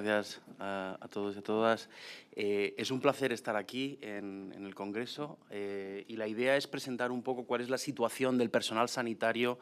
Gracias a todos y a todas. Es un placer estar aquí en el Congreso y la idea es presentar un poco cuál es la situación del personal sanitario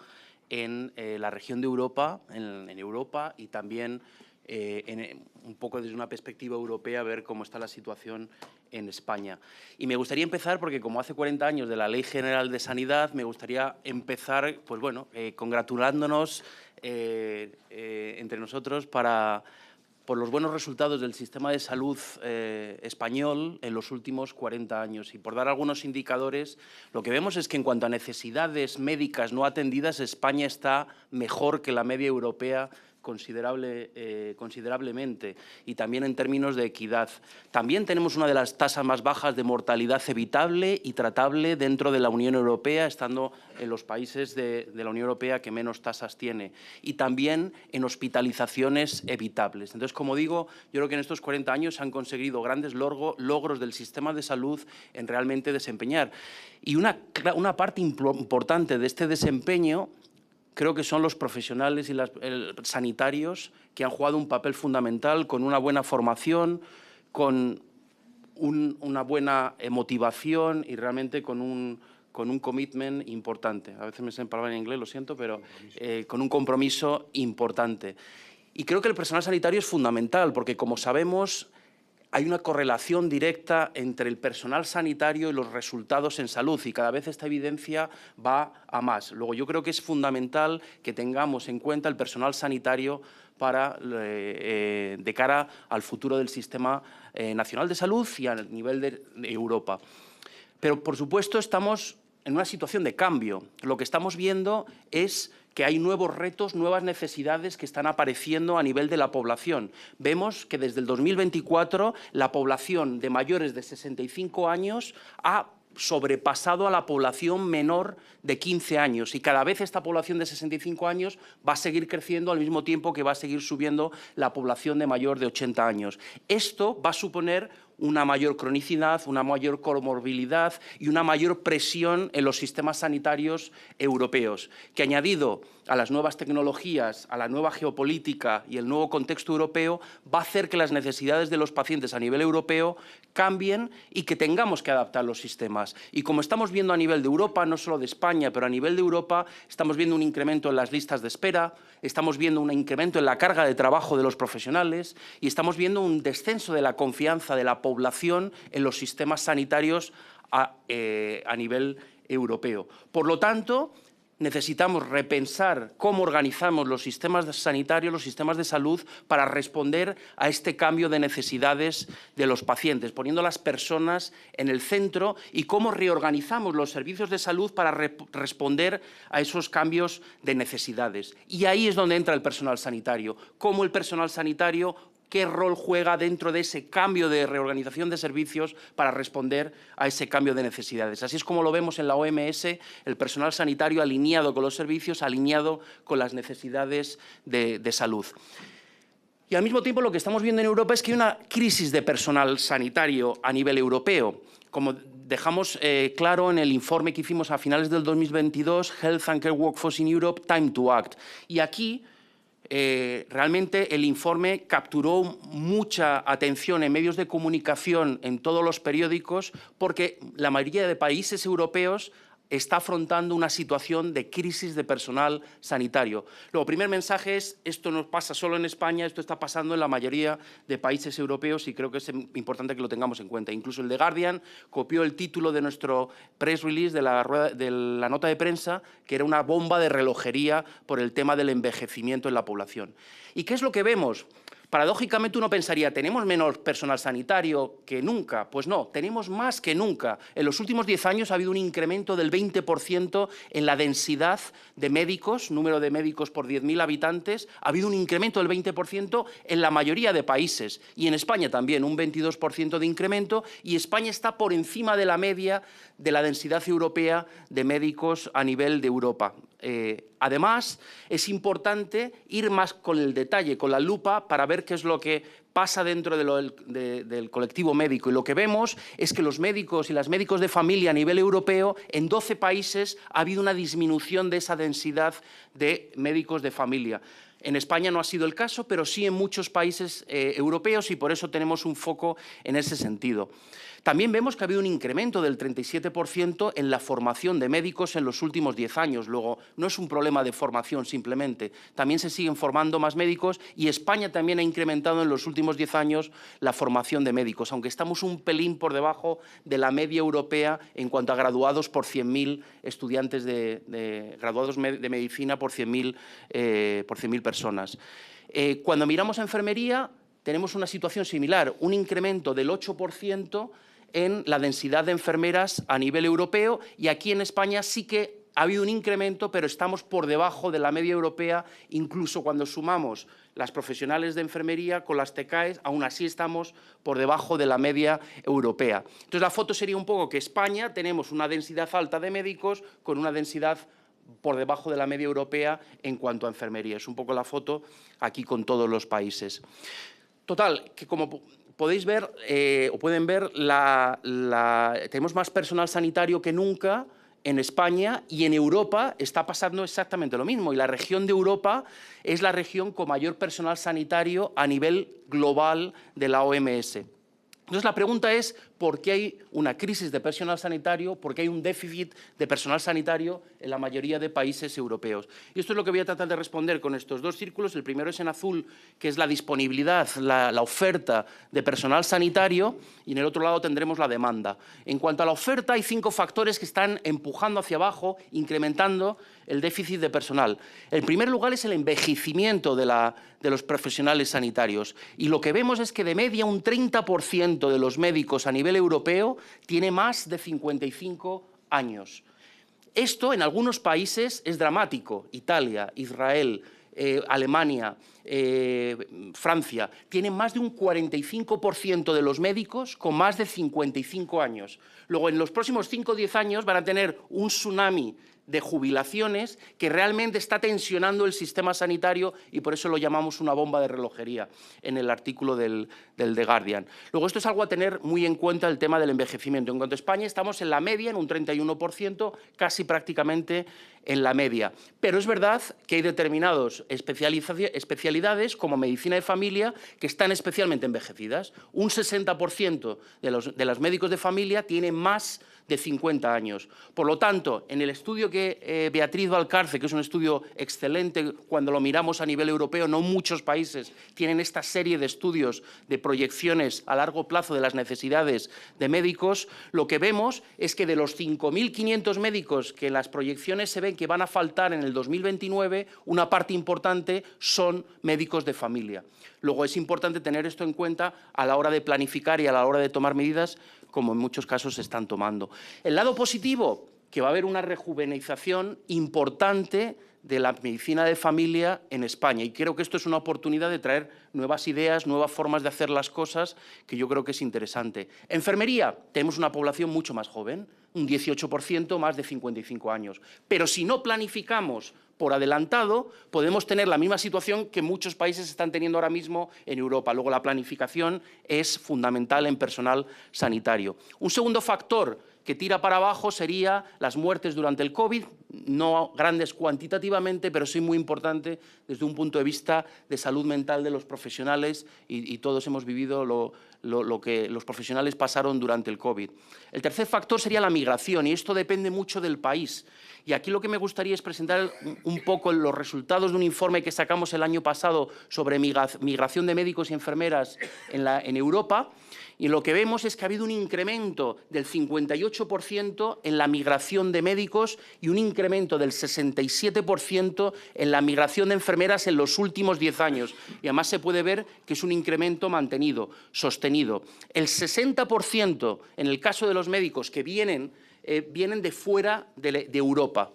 en la región de Europa, en Europa y también un poco desde una perspectiva europea ver cómo está la situación en España. Y me gustaría empezar porque como hace 40 años de la Ley General de Sanidad, me gustaría empezar pues bueno, congratulándonos entre nosotros por los buenos resultados del sistema de salud español en los últimos 40 años. Y por dar algunos indicadores, lo que vemos es que en cuanto a necesidades médicas no atendidas, España está mejor que la media europea considerablemente, y también en términos de equidad. También tenemos una de las tasas más bajas de mortalidad evitable y tratable dentro de la Unión Europea, estando en los países de la Unión Europea que menos tasas tiene, y también en hospitalizaciones evitables. Entonces, como digo, yo creo que en estos 40 años se han conseguido grandes logros del sistema de salud en realmente desempeñar. Y una parte importante de este desempeño creo que son los profesionales y sanitarios que han jugado un papel fundamental con una buena formación, con una buena motivación y realmente con un commitment importante. A veces me sé palabras en inglés, lo siento, pero con un compromiso importante. Y creo que el personal sanitario es fundamental porque, como sabemos, hay una correlación directa entre el personal sanitario y los resultados en salud y cada vez esta evidencia va a más. Luego, yo creo que es fundamental que tengamos en cuenta el personal sanitario de cara al futuro del Sistema Nacional de Salud y a nivel de Europa. Pero, por supuesto, estamos en una situación de cambio. Lo que estamos viendo es que hay nuevos retos, nuevas necesidades que están apareciendo a nivel de la población. Vemos que desde el 2024 la población de mayores de 65 años ha sobrepasado a la población menor de 15 años y cada vez esta población de 65 años va a seguir creciendo al mismo tiempo que va a seguir subiendo la población de mayor de 80 años. Esto va a suponer una mayor cronicidad, una mayor comorbilidad y una mayor presión en los sistemas sanitarios europeos, que añadido a las nuevas tecnologías, a la nueva geopolítica y el nuevo contexto europeo, va a hacer que las necesidades de los pacientes a nivel europeo cambien y que tengamos que adaptar los sistemas. Y como estamos viendo a nivel de Europa, no solo de España, pero a nivel de Europa, estamos viendo un incremento en las listas de espera, estamos viendo un incremento en la carga de trabajo de los profesionales y estamos viendo un descenso de la confianza de la población en los sistemas sanitarios a nivel europeo. Por lo tanto, necesitamos repensar cómo organizamos los sistemas sanitarios, los sistemas de salud, para responder a este cambio de necesidades de los pacientes, poniendo a las personas en el centro y cómo reorganizamos los servicios de salud para responder a esos cambios de necesidades. Y ahí es donde entra el personal sanitario, cómo el personal sanitario qué rol juega dentro de ese cambio de reorganización de servicios para responder a ese cambio de necesidades. Así es como lo vemos en la OMS, el personal sanitario alineado con los servicios, alineado con las necesidades de salud. Y al mismo tiempo lo que estamos viendo en Europa es que hay una crisis de personal sanitario a nivel europeo. Como dejamos claro en el informe que hicimos a finales del 2022, Health and Care Workforce in Europe, Time to Act. Y aquí realmente el informe capturó mucha atención en medios de comunicación, en todos los periódicos, porque la mayoría de países europeos está afrontando una situación de crisis de personal sanitario. Luego, el primer mensaje es, esto no pasa solo en España, esto está pasando en la mayoría de países europeos y creo que es importante que lo tengamos en cuenta. Incluso el The Guardian copió el título de nuestro press release, de la nota de prensa, que era una bomba de relojería por el tema del envejecimiento en la población. ¿Y qué es lo que vemos? Paradójicamente uno pensaría, ¿tenemos menos personal sanitario que nunca? Pues no, tenemos más que nunca. En los últimos 10 años ha habido un incremento del 20% en la densidad de médicos, número de médicos por 10.000 habitantes. Ha habido un incremento del 20% en la mayoría de países y en España también, un 22% de incremento, y España está por encima de la media de la densidad europea de médicos a nivel de Europa. Además, es importante ir más con el detalle, con la lupa, para ver qué es lo que pasa dentro del colectivo médico. Y lo que vemos es que los médicos y las médicos de familia a nivel europeo, en 12 países ha habido una disminución de esa densidad de médicos de familia. En España no ha sido el caso, pero sí en muchos países europeos y por eso tenemos un foco en ese sentido. También vemos que ha habido un incremento del 37% en la formación de médicos en los últimos 10 años. Luego, no es un problema de formación simplemente, también se siguen formando más médicos y España también ha incrementado en los últimos 10 años la formación de médicos, aunque estamos un pelín por debajo de la media europea en cuanto a graduados por 100.000 estudiantes graduados de medicina por 100.000 personas. Cuando miramos a enfermería, tenemos una situación similar, un incremento del 8% en la densidad de enfermeras a nivel europeo y aquí en España sí que ha habido un incremento, pero estamos por debajo de la media europea, incluso cuando sumamos las profesionales de enfermería con las TCAEs, aún así estamos por debajo de la media europea. Entonces, la foto sería un poco que España tenemos una densidad alta de médicos con una densidad por debajo de la media europea en cuanto a enfermería. Es un poco la foto aquí con todos los países. Total, que como podéis ver o pueden ver, tenemos más personal sanitario que nunca en España y en Europa está pasando exactamente lo mismo. Y la región de Europa es la región con mayor personal sanitario a nivel global de la OMS. Entonces, la pregunta es por qué hay una crisis de personal sanitario, por qué hay un déficit de personal sanitario en la mayoría de países europeos. Y esto es lo que voy a tratar de responder con estos dos círculos. El primero es en azul, que es la disponibilidad, la oferta de personal sanitario, y en el otro lado tendremos la demanda. En cuanto a la oferta, hay 5 factores que están empujando hacia abajo, incrementando el déficit de personal. En primer lugar es el envejecimiento de los profesionales sanitarios. Y lo que vemos es que de media un 30% de los médicos a nivel europeo tiene más de 55 años. Esto en algunos países es dramático. Italia, Israel, Alemania, Francia, tienen más de un 45% de los médicos con más de 55 años. Luego, en los próximos 5 o 10 años van a tener un tsunami de jubilaciones que realmente está tensionando el sistema sanitario y por eso lo llamamos una bomba de relojería en el artículo del The Guardian. Luego, esto es algo a tener muy en cuenta, el tema del envejecimiento. En cuanto a España, estamos en la media, en un 31%, casi prácticamente en la media. Pero es verdad que hay determinadas especialidades, como medicina de familia, que están especialmente envejecidas. Un 60% de los médicos de familia tienen más de 50 años. Por lo tanto, en el estudio que Beatriz Valcarce, que es un estudio excelente, cuando lo miramos a nivel europeo, no muchos países tienen esta serie de estudios de proyecciones a largo plazo de las necesidades de médicos, lo que vemos es que de los 5.500 médicos que en las proyecciones se ven que van a faltar en el 2029, una parte importante son médicos de familia. Luego es importante tener esto en cuenta a la hora de planificar y a la hora de tomar medidas, como en muchos casos se están tomando. El lado positivo, que va a haber una rejuvenecización importante de la medicina de familia en España. Y creo que esto es una oportunidad de traer nuevas ideas, nuevas formas de hacer las cosas, que yo creo que es interesante. Enfermería, tenemos una población mucho más joven, un 18% más de 55 años. Pero si no planificamos por adelantado, podemos tener la misma situación que muchos países están teniendo ahora mismo en Europa. Luego, la planificación es fundamental en personal sanitario. Un segundo factor que tira para abajo sería las muertes durante el COVID, no grandes cuantitativamente, pero sí muy importante desde un punto de vista de salud mental de los profesionales y todos hemos vivido lo que los profesionales pasaron durante el COVID. El tercer factor sería la migración y esto depende mucho del país. Y aquí lo que me gustaría es presentar un poco los resultados de un informe que sacamos el año pasado sobre migración de médicos y enfermeras en Europa. Y lo que vemos es que ha habido un incremento del 58% en la migración de médicos y un incremento del 67% en la migración de enfermeras en los últimos 10 años. Y además se puede ver que es un incremento mantenido, sostenido. El 60% en el caso de los médicos que vienen de fuera de Europa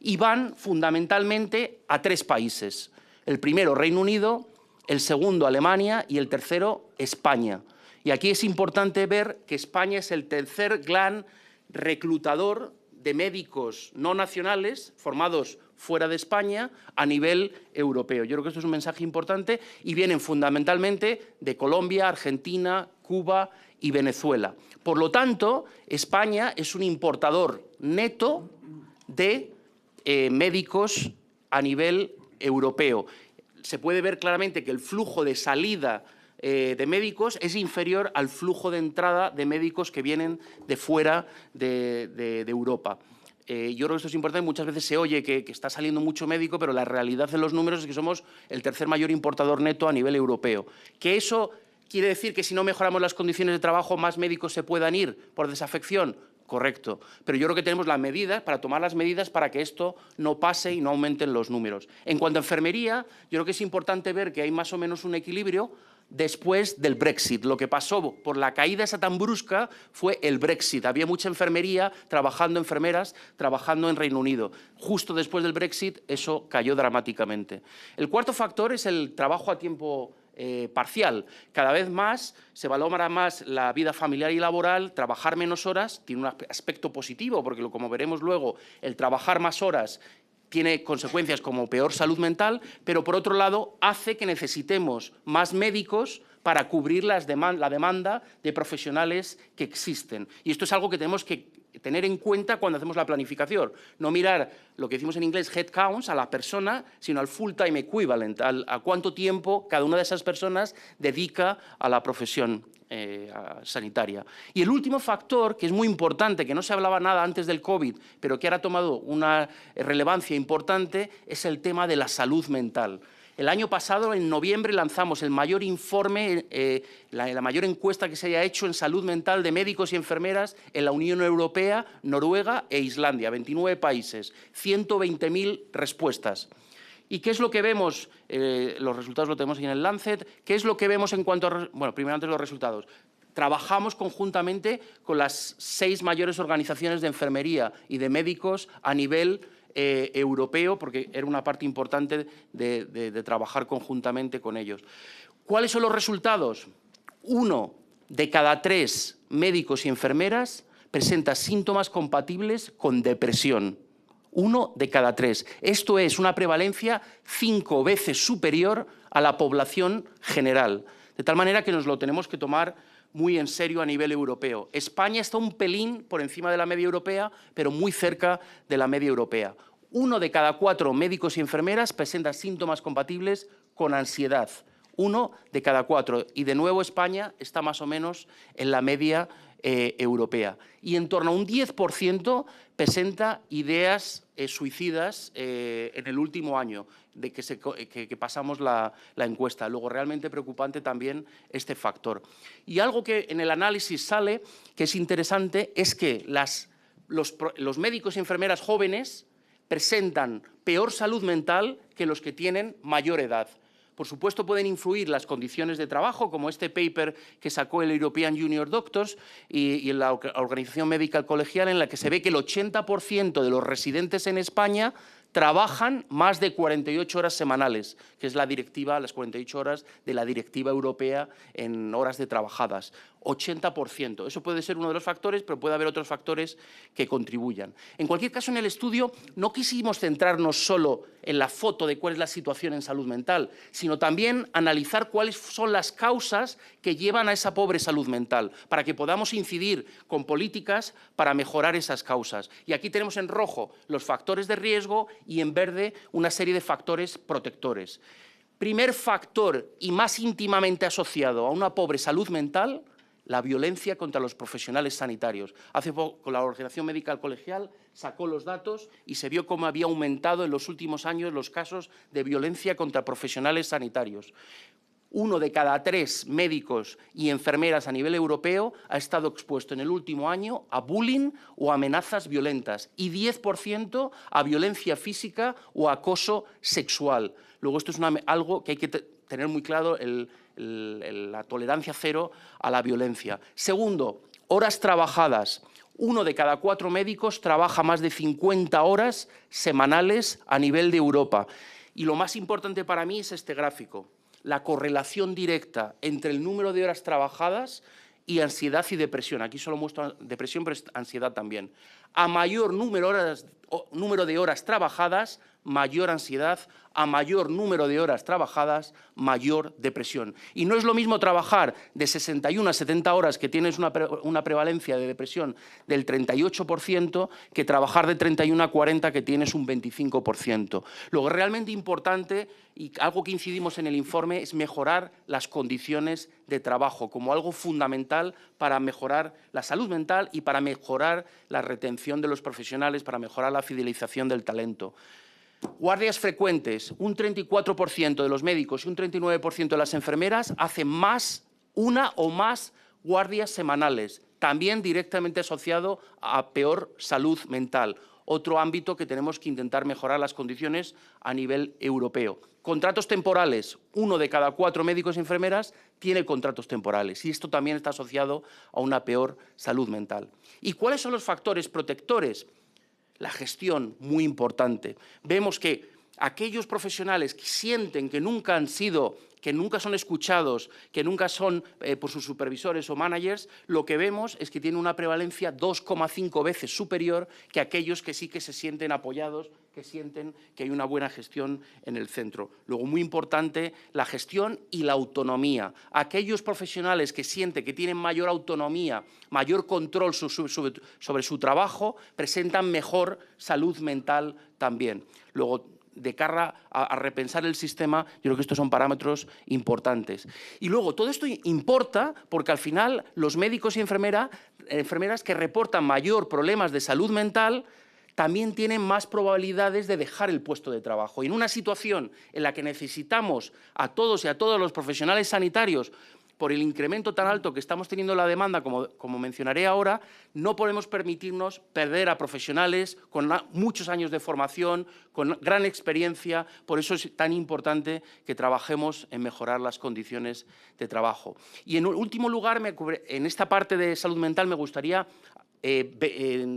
y van fundamentalmente a 3 países. El primero, Reino Unido, el segundo, Alemania y el tercero, España. Y aquí es importante ver que España es el tercer gran reclutador de médicos no nacionales formados fuera de España a nivel europeo. Yo creo que esto es un mensaje importante y vienen fundamentalmente de Colombia, Argentina, Cuba y Venezuela. Por lo tanto, España es un importador neto de médicos a nivel europeo. se puede ver claramente que el flujo de salida de médicos es inferior al flujo de entrada de médicos que vienen de fuera de Europa. Yo creo que esto es importante. Muchas veces se oye que está saliendo mucho médico, pero la realidad de los números es que somos el tercer mayor importador neto a nivel europeo. ¿Que eso quiere decir que si no mejoramos las condiciones de trabajo más médicos se puedan ir por desafección? Correcto, pero yo creo que tenemos las medidas para tomar las medidas para que esto no pase y no aumenten los números. En cuanto a enfermería, yo creo que es importante ver que hay más o menos un equilibrio después del Brexit. Lo que pasó por la caída esa tan brusca fue el Brexit. Había mucha enfermería enfermeras trabajando en Reino Unido. Justo después del Brexit eso cayó dramáticamente. El cuarto factor es el trabajo a tiempo parcial. Cada vez más se valora más la vida familiar y laboral, trabajar menos horas tiene un aspecto positivo, porque como veremos luego, el trabajar más horas tiene consecuencias como peor salud mental, pero por otro lado hace que necesitemos más médicos para cubrir la demanda de profesionales que existen. Y esto es algo que tenemos que tener en cuenta cuando hacemos la planificación. No mirar lo que decimos en inglés headcounts a la persona, sino al full-time equivalent, a cuánto tiempo cada una de esas personas dedica a la profesión sanitaria. Y el último factor, que es muy importante, que no se hablaba nada antes del COVID, pero que ahora ha tomado una relevancia importante, es el tema de la salud mental. El año pasado, en noviembre, lanzamos el mayor informe, la mayor encuesta que se haya hecho en salud mental de médicos y enfermeras en la Unión Europea, Noruega e Islandia, 29 países, 120.000 respuestas. ¿Y qué es lo que vemos? Los resultados los tenemos aquí en el Lancet. ¿Qué es lo que vemos en cuanto a… Bueno, primero antes los resultados. Trabajamos conjuntamente con las 6 mayores organizaciones de enfermería y de médicos a nivel europeo, porque era una parte importante de trabajar conjuntamente con ellos. ¿Cuáles son los resultados? 1 de cada 3 médicos y enfermeras presenta síntomas compatibles con depresión. 1 de cada 3. Esto es una prevalencia 5 veces superior a la población general. De tal manera que nos lo tenemos que tomar muy en serio a nivel europeo. España está un pelín por encima de la media europea, pero muy cerca de la media europea. 1 de cada 4 médicos y enfermeras presenta síntomas compatibles con ansiedad. 1 de cada 4. Y de nuevo España está más o menos en la media europea. Y en torno a un 10% presenta ideas suicidas en el último año de que pasamos la encuesta. Luego, realmente preocupante también este factor. Y algo que en el análisis sale, que es interesante, es que los médicos y enfermeras jóvenes presentan peor salud mental que los que tienen mayor edad. Por supuesto, pueden influir las condiciones de trabajo, como este paper que sacó el European Junior Doctors y la Organización Médica Colegial, en la que se ve que el 80% de los residentes en España trabajan más de 48 horas semanales, que es la directiva, las 48 horas de la Directiva Europea en horas de trabajadas. 80%. Eso puede ser uno de los factores, pero puede haber otros factores que contribuyan. En cualquier caso, en el estudio no quisimos centrarnos solo en la foto de cuál es la situación en salud mental, sino también analizar cuáles son las causas que llevan a esa pobre salud mental, para que podamos incidir con políticas para mejorar esas causas. Y aquí tenemos en rojo los factores de riesgo y en verde una serie de factores protectores. Primer factor y más íntimamente asociado a una pobre salud mental, la violencia contra los profesionales sanitarios. Hace poco la Organización Médica Colegial sacó los datos y se vio cómo había aumentado en los últimos años los casos de violencia contra profesionales sanitarios. 1 de cada 3 médicos y enfermeras a nivel europeo ha estado expuesto en el último año a bullying o amenazas violentas y 10% a violencia física o acoso sexual. Luego, esto es algo que hay que tener muy claro, la tolerancia cero a la violencia. Segundo, horas trabajadas. 1 de cada 4 médicos trabaja más de 50 horas semanales a nivel de Europa. Y lo más importante para mí es este gráfico, la correlación directa entre el número de horas trabajadas y ansiedad y depresión. Aquí solo muestro depresión, pero es ansiedad también. A mayor número de horas trabajadas, mayor ansiedad. A mayor número de horas trabajadas, mayor depresión. Y no es lo mismo trabajar de 61 a 70 horas, que tienes una prevalencia de depresión del 38%, que trabajar de 31 a 40, que tienes un 25%. Lo realmente importante, y algo que incidimos en el informe, es mejorar las condiciones de trabajo como algo fundamental para mejorar la salud mental y para mejorar la retención de los profesionales, para mejorar la fidelización del talento. Guardias frecuentes, un 34% de los médicos y un 39% de las enfermeras hacen una o más guardias semanales, también directamente asociado a peor salud mental. Otro ámbito que tenemos que intentar mejorar las condiciones a nivel europeo. Contratos temporales, 1 de cada 4 médicos y enfermeras tiene contratos temporales y esto también está asociado a una peor salud mental. ¿Y cuáles son los factores protectores? La gestión, muy importante. Vemos que aquellos profesionales que sienten que nunca son escuchados, que nunca son por sus supervisores o managers, lo que vemos es que tienen una prevalencia 2,5 veces superior que aquellos que sí que se sienten apoyados, que sienten que hay una buena gestión en el centro. Luego, muy importante, la gestión y la autonomía. Aquellos profesionales que sienten que tienen mayor autonomía, mayor control sobre su trabajo, presentan mejor salud mental también. Luego, de cara a repensar el sistema, yo creo que estos son parámetros importantes. Y luego, todo esto importa porque al final los médicos y enfermeras que reportan mayor problemas de salud mental también tienen más probabilidades de dejar el puesto de trabajo. Y en una situación en la que necesitamos a todos y a todos los profesionales sanitarios, por el incremento tan alto que estamos teniendo en la demanda, como mencionaré ahora, no podemos permitirnos perder a profesionales con muchos años de formación, con gran experiencia. Por eso es tan importante que trabajemos en mejorar las condiciones de trabajo. Y en último lugar, en esta parte de salud mental me gustaría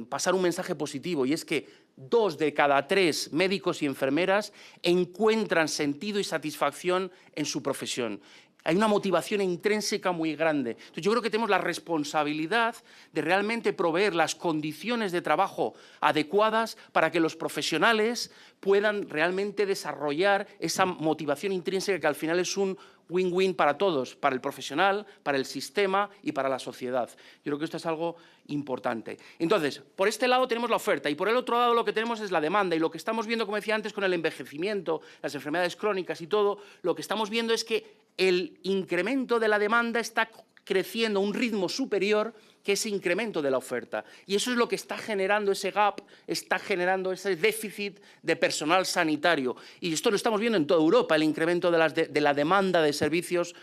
pasar un mensaje positivo, y es que 2 de cada 3 médicos y enfermeras encuentran sentido y satisfacción en su profesión. Hay una motivación intrínseca muy grande. Entonces, yo creo que tenemos la responsabilidad de realmente proveer las condiciones de trabajo adecuadas para que los profesionales puedan realmente desarrollar esa motivación intrínseca que al final es un win-win para todos, para el profesional, para el sistema y para la sociedad. Yo creo que esto es algo importante. Entonces, por este lado tenemos la oferta y por el otro lado lo que tenemos es la demanda. Y lo que estamos viendo, como decía antes, con el envejecimiento, las enfermedades crónicas y todo, lo que estamos viendo es que el incremento de la demanda está creciendo a un ritmo superior que ese incremento de la oferta. Y eso es lo que está generando ese gap, está generando ese déficit de personal sanitario. Y esto lo estamos viendo en toda Europa, el incremento de la demanda de servicios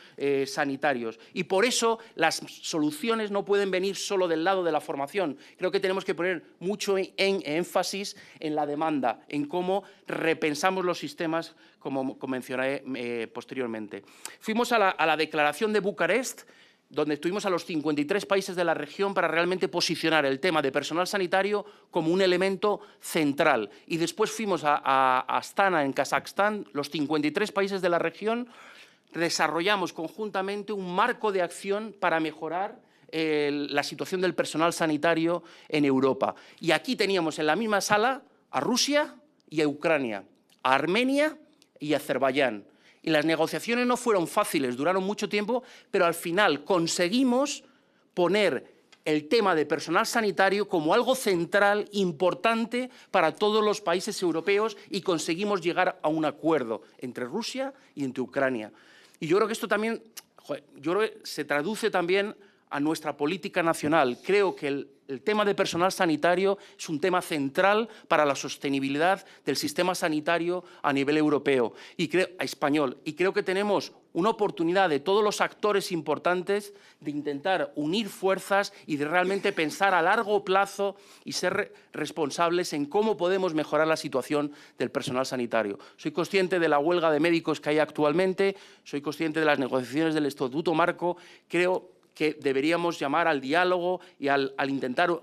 sanitarios. Y por eso las soluciones no pueden venir solo del lado de la formación. Creo que tenemos que poner mucho énfasis en la demanda, en cómo repensamos los sistemas, como mencionaré posteriormente. Fuimos a la declaración de Bucarest, donde estuvimos a los 53 países de la región para realmente posicionar el tema de personal sanitario como un elemento central. Y después fuimos a Astana, en Kazajstán, los 53 países de la región, desarrollamos conjuntamente un marco de acción para mejorar la situación del personal sanitario en Europa. Y aquí teníamos en la misma sala a Rusia y a Ucrania, a Armenia y a Azerbaiyán. Y las negociaciones no fueron fáciles, duraron mucho tiempo, pero al final conseguimos poner el tema de personal sanitario como algo central, importante para todos los países europeos y conseguimos llegar a un acuerdo entre Rusia y entre Ucrania. Y yo creo que esto también se traduce también a nuestra política nacional. Creo que el tema de personal sanitario es un tema central para la sostenibilidad del sistema sanitario a nivel europeo y español. Y creo que tenemos una oportunidad de todos los actores importantes de intentar unir fuerzas y de realmente pensar a largo plazo y ser responsables en cómo podemos mejorar la situación del personal sanitario. Soy consciente de la huelga de médicos que hay actualmente, soy consciente de las negociaciones del Estatuto Marco, creo que deberíamos llamar al diálogo y al intentar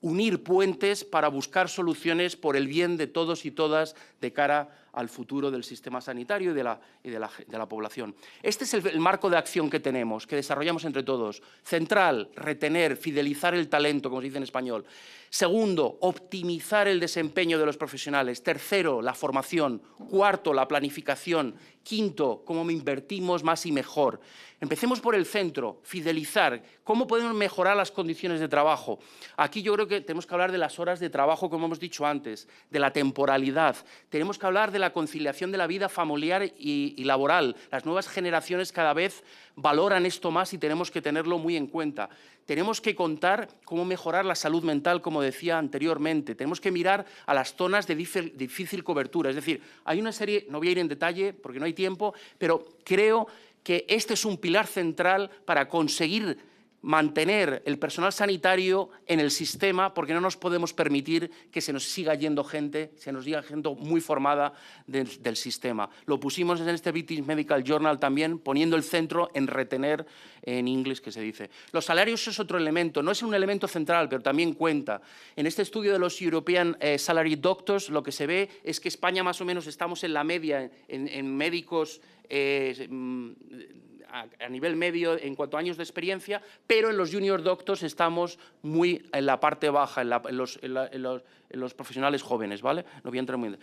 unir puentes para buscar soluciones por el bien de todos y todas de cara al futuro del sistema sanitario y de la población. Este es el marco de acción que tenemos, que desarrollamos entre todos. Central, retener, fidelizar el talento, como se dice en español. Segundo, optimizar el desempeño de los profesionales. Tercero, la formación. Cuarto, la planificación. Quinto, cómo invertimos más y mejor. Empecemos por el centro, fidelizar. ¿Cómo podemos mejorar las condiciones de trabajo? Aquí yo creo que tenemos que hablar de las horas de trabajo, como hemos dicho antes, de la temporalidad. Tenemos que hablar de la conciliación de la vida familiar y laboral. Las nuevas generaciones cada vez valoran esto más y tenemos que tenerlo muy en cuenta. Tenemos que contar cómo mejorar la salud mental, como decía anteriormente. Tenemos que mirar a las zonas de difícil cobertura. Es decir, hay una serie, no voy a ir en detalle porque no hay tiempo, pero creo que este es un pilar central para conseguir mantener el personal sanitario en el sistema, porque no nos podemos permitir que se nos siga yendo gente, se nos siga gente muy formada del sistema. Lo pusimos en este British Medical Journal también, poniendo el centro en retener, en inglés que se dice. Los salarios es otro elemento, no es un elemento central, pero también cuenta. En este estudio de los European Salary Doctors, lo que se ve es que España más o menos estamos en la media en médicos a nivel medio en cuanto a años de experiencia, pero en los junior doctors estamos muy en la parte baja, en los profesionales jóvenes, ¿vale? No voy a entrar muy...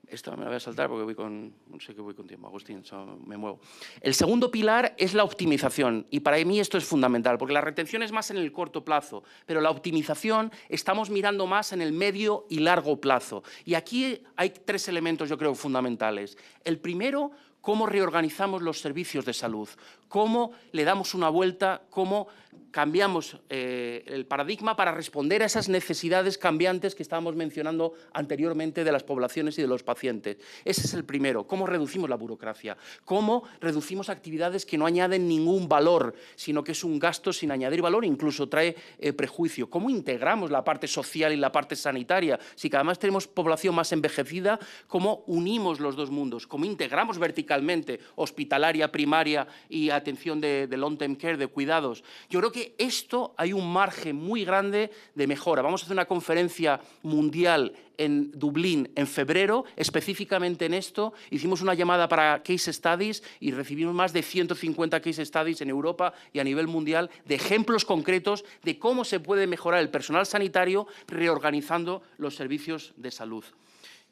Esto me lo voy a saltar porque no sé que voy con tiempo, Agustín, me muevo. El segundo pilar es la optimización, y para mí esto es fundamental, porque la retención es más en el corto plazo, pero la optimización estamos mirando más en el medio y largo plazo. Y aquí hay tres elementos, yo creo, fundamentales. El primero, cómo reorganizamos los servicios de salud, cómo le damos una vuelta, cómo cambiamos el paradigma para responder a esas necesidades cambiantes que estábamos mencionando anteriormente de las poblaciones y de los pacientes. Ese es el primero, cómo reducimos la burocracia, cómo reducimos actividades que no añaden ningún valor, sino que es un gasto sin añadir valor, incluso trae prejuicio. Cómo integramos la parte social y la parte sanitaria, si cada vez tenemos población más envejecida, cómo unimos los dos mundos, cómo integramos verticalmente hospitalaria, primaria y atención de long-term care, de cuidados. Yo creo que esto hay un margen muy grande de mejora. Vamos a hacer una conferencia mundial en Dublín en febrero, específicamente en esto. Hicimos una llamada para case studies y recibimos más de 150 case studies en Europa y a nivel mundial de ejemplos concretos de cómo se puede mejorar el personal sanitario reorganizando los servicios de salud.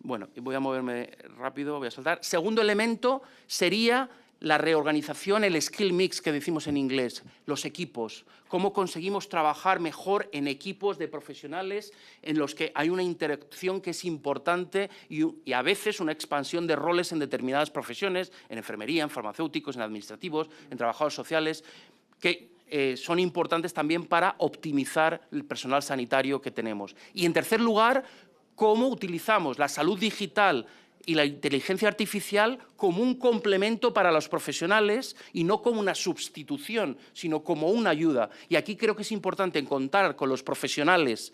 Bueno, voy a moverme rápido, voy a saltar. Segundo elemento sería la reorganización, el skill mix que decimos en inglés, los equipos, cómo conseguimos trabajar mejor en equipos de profesionales en los que hay una interacción que es importante y a veces una expansión de roles en determinadas profesiones, en enfermería, en farmacéuticos, en administrativos, en trabajadores sociales, que son importantes también para optimizar el personal sanitario que tenemos. Y en tercer lugar, cómo utilizamos la salud digital y la inteligencia artificial como un complemento para los profesionales y no como una sustitución, sino como una ayuda. Y aquí creo que es importante contar con los profesionales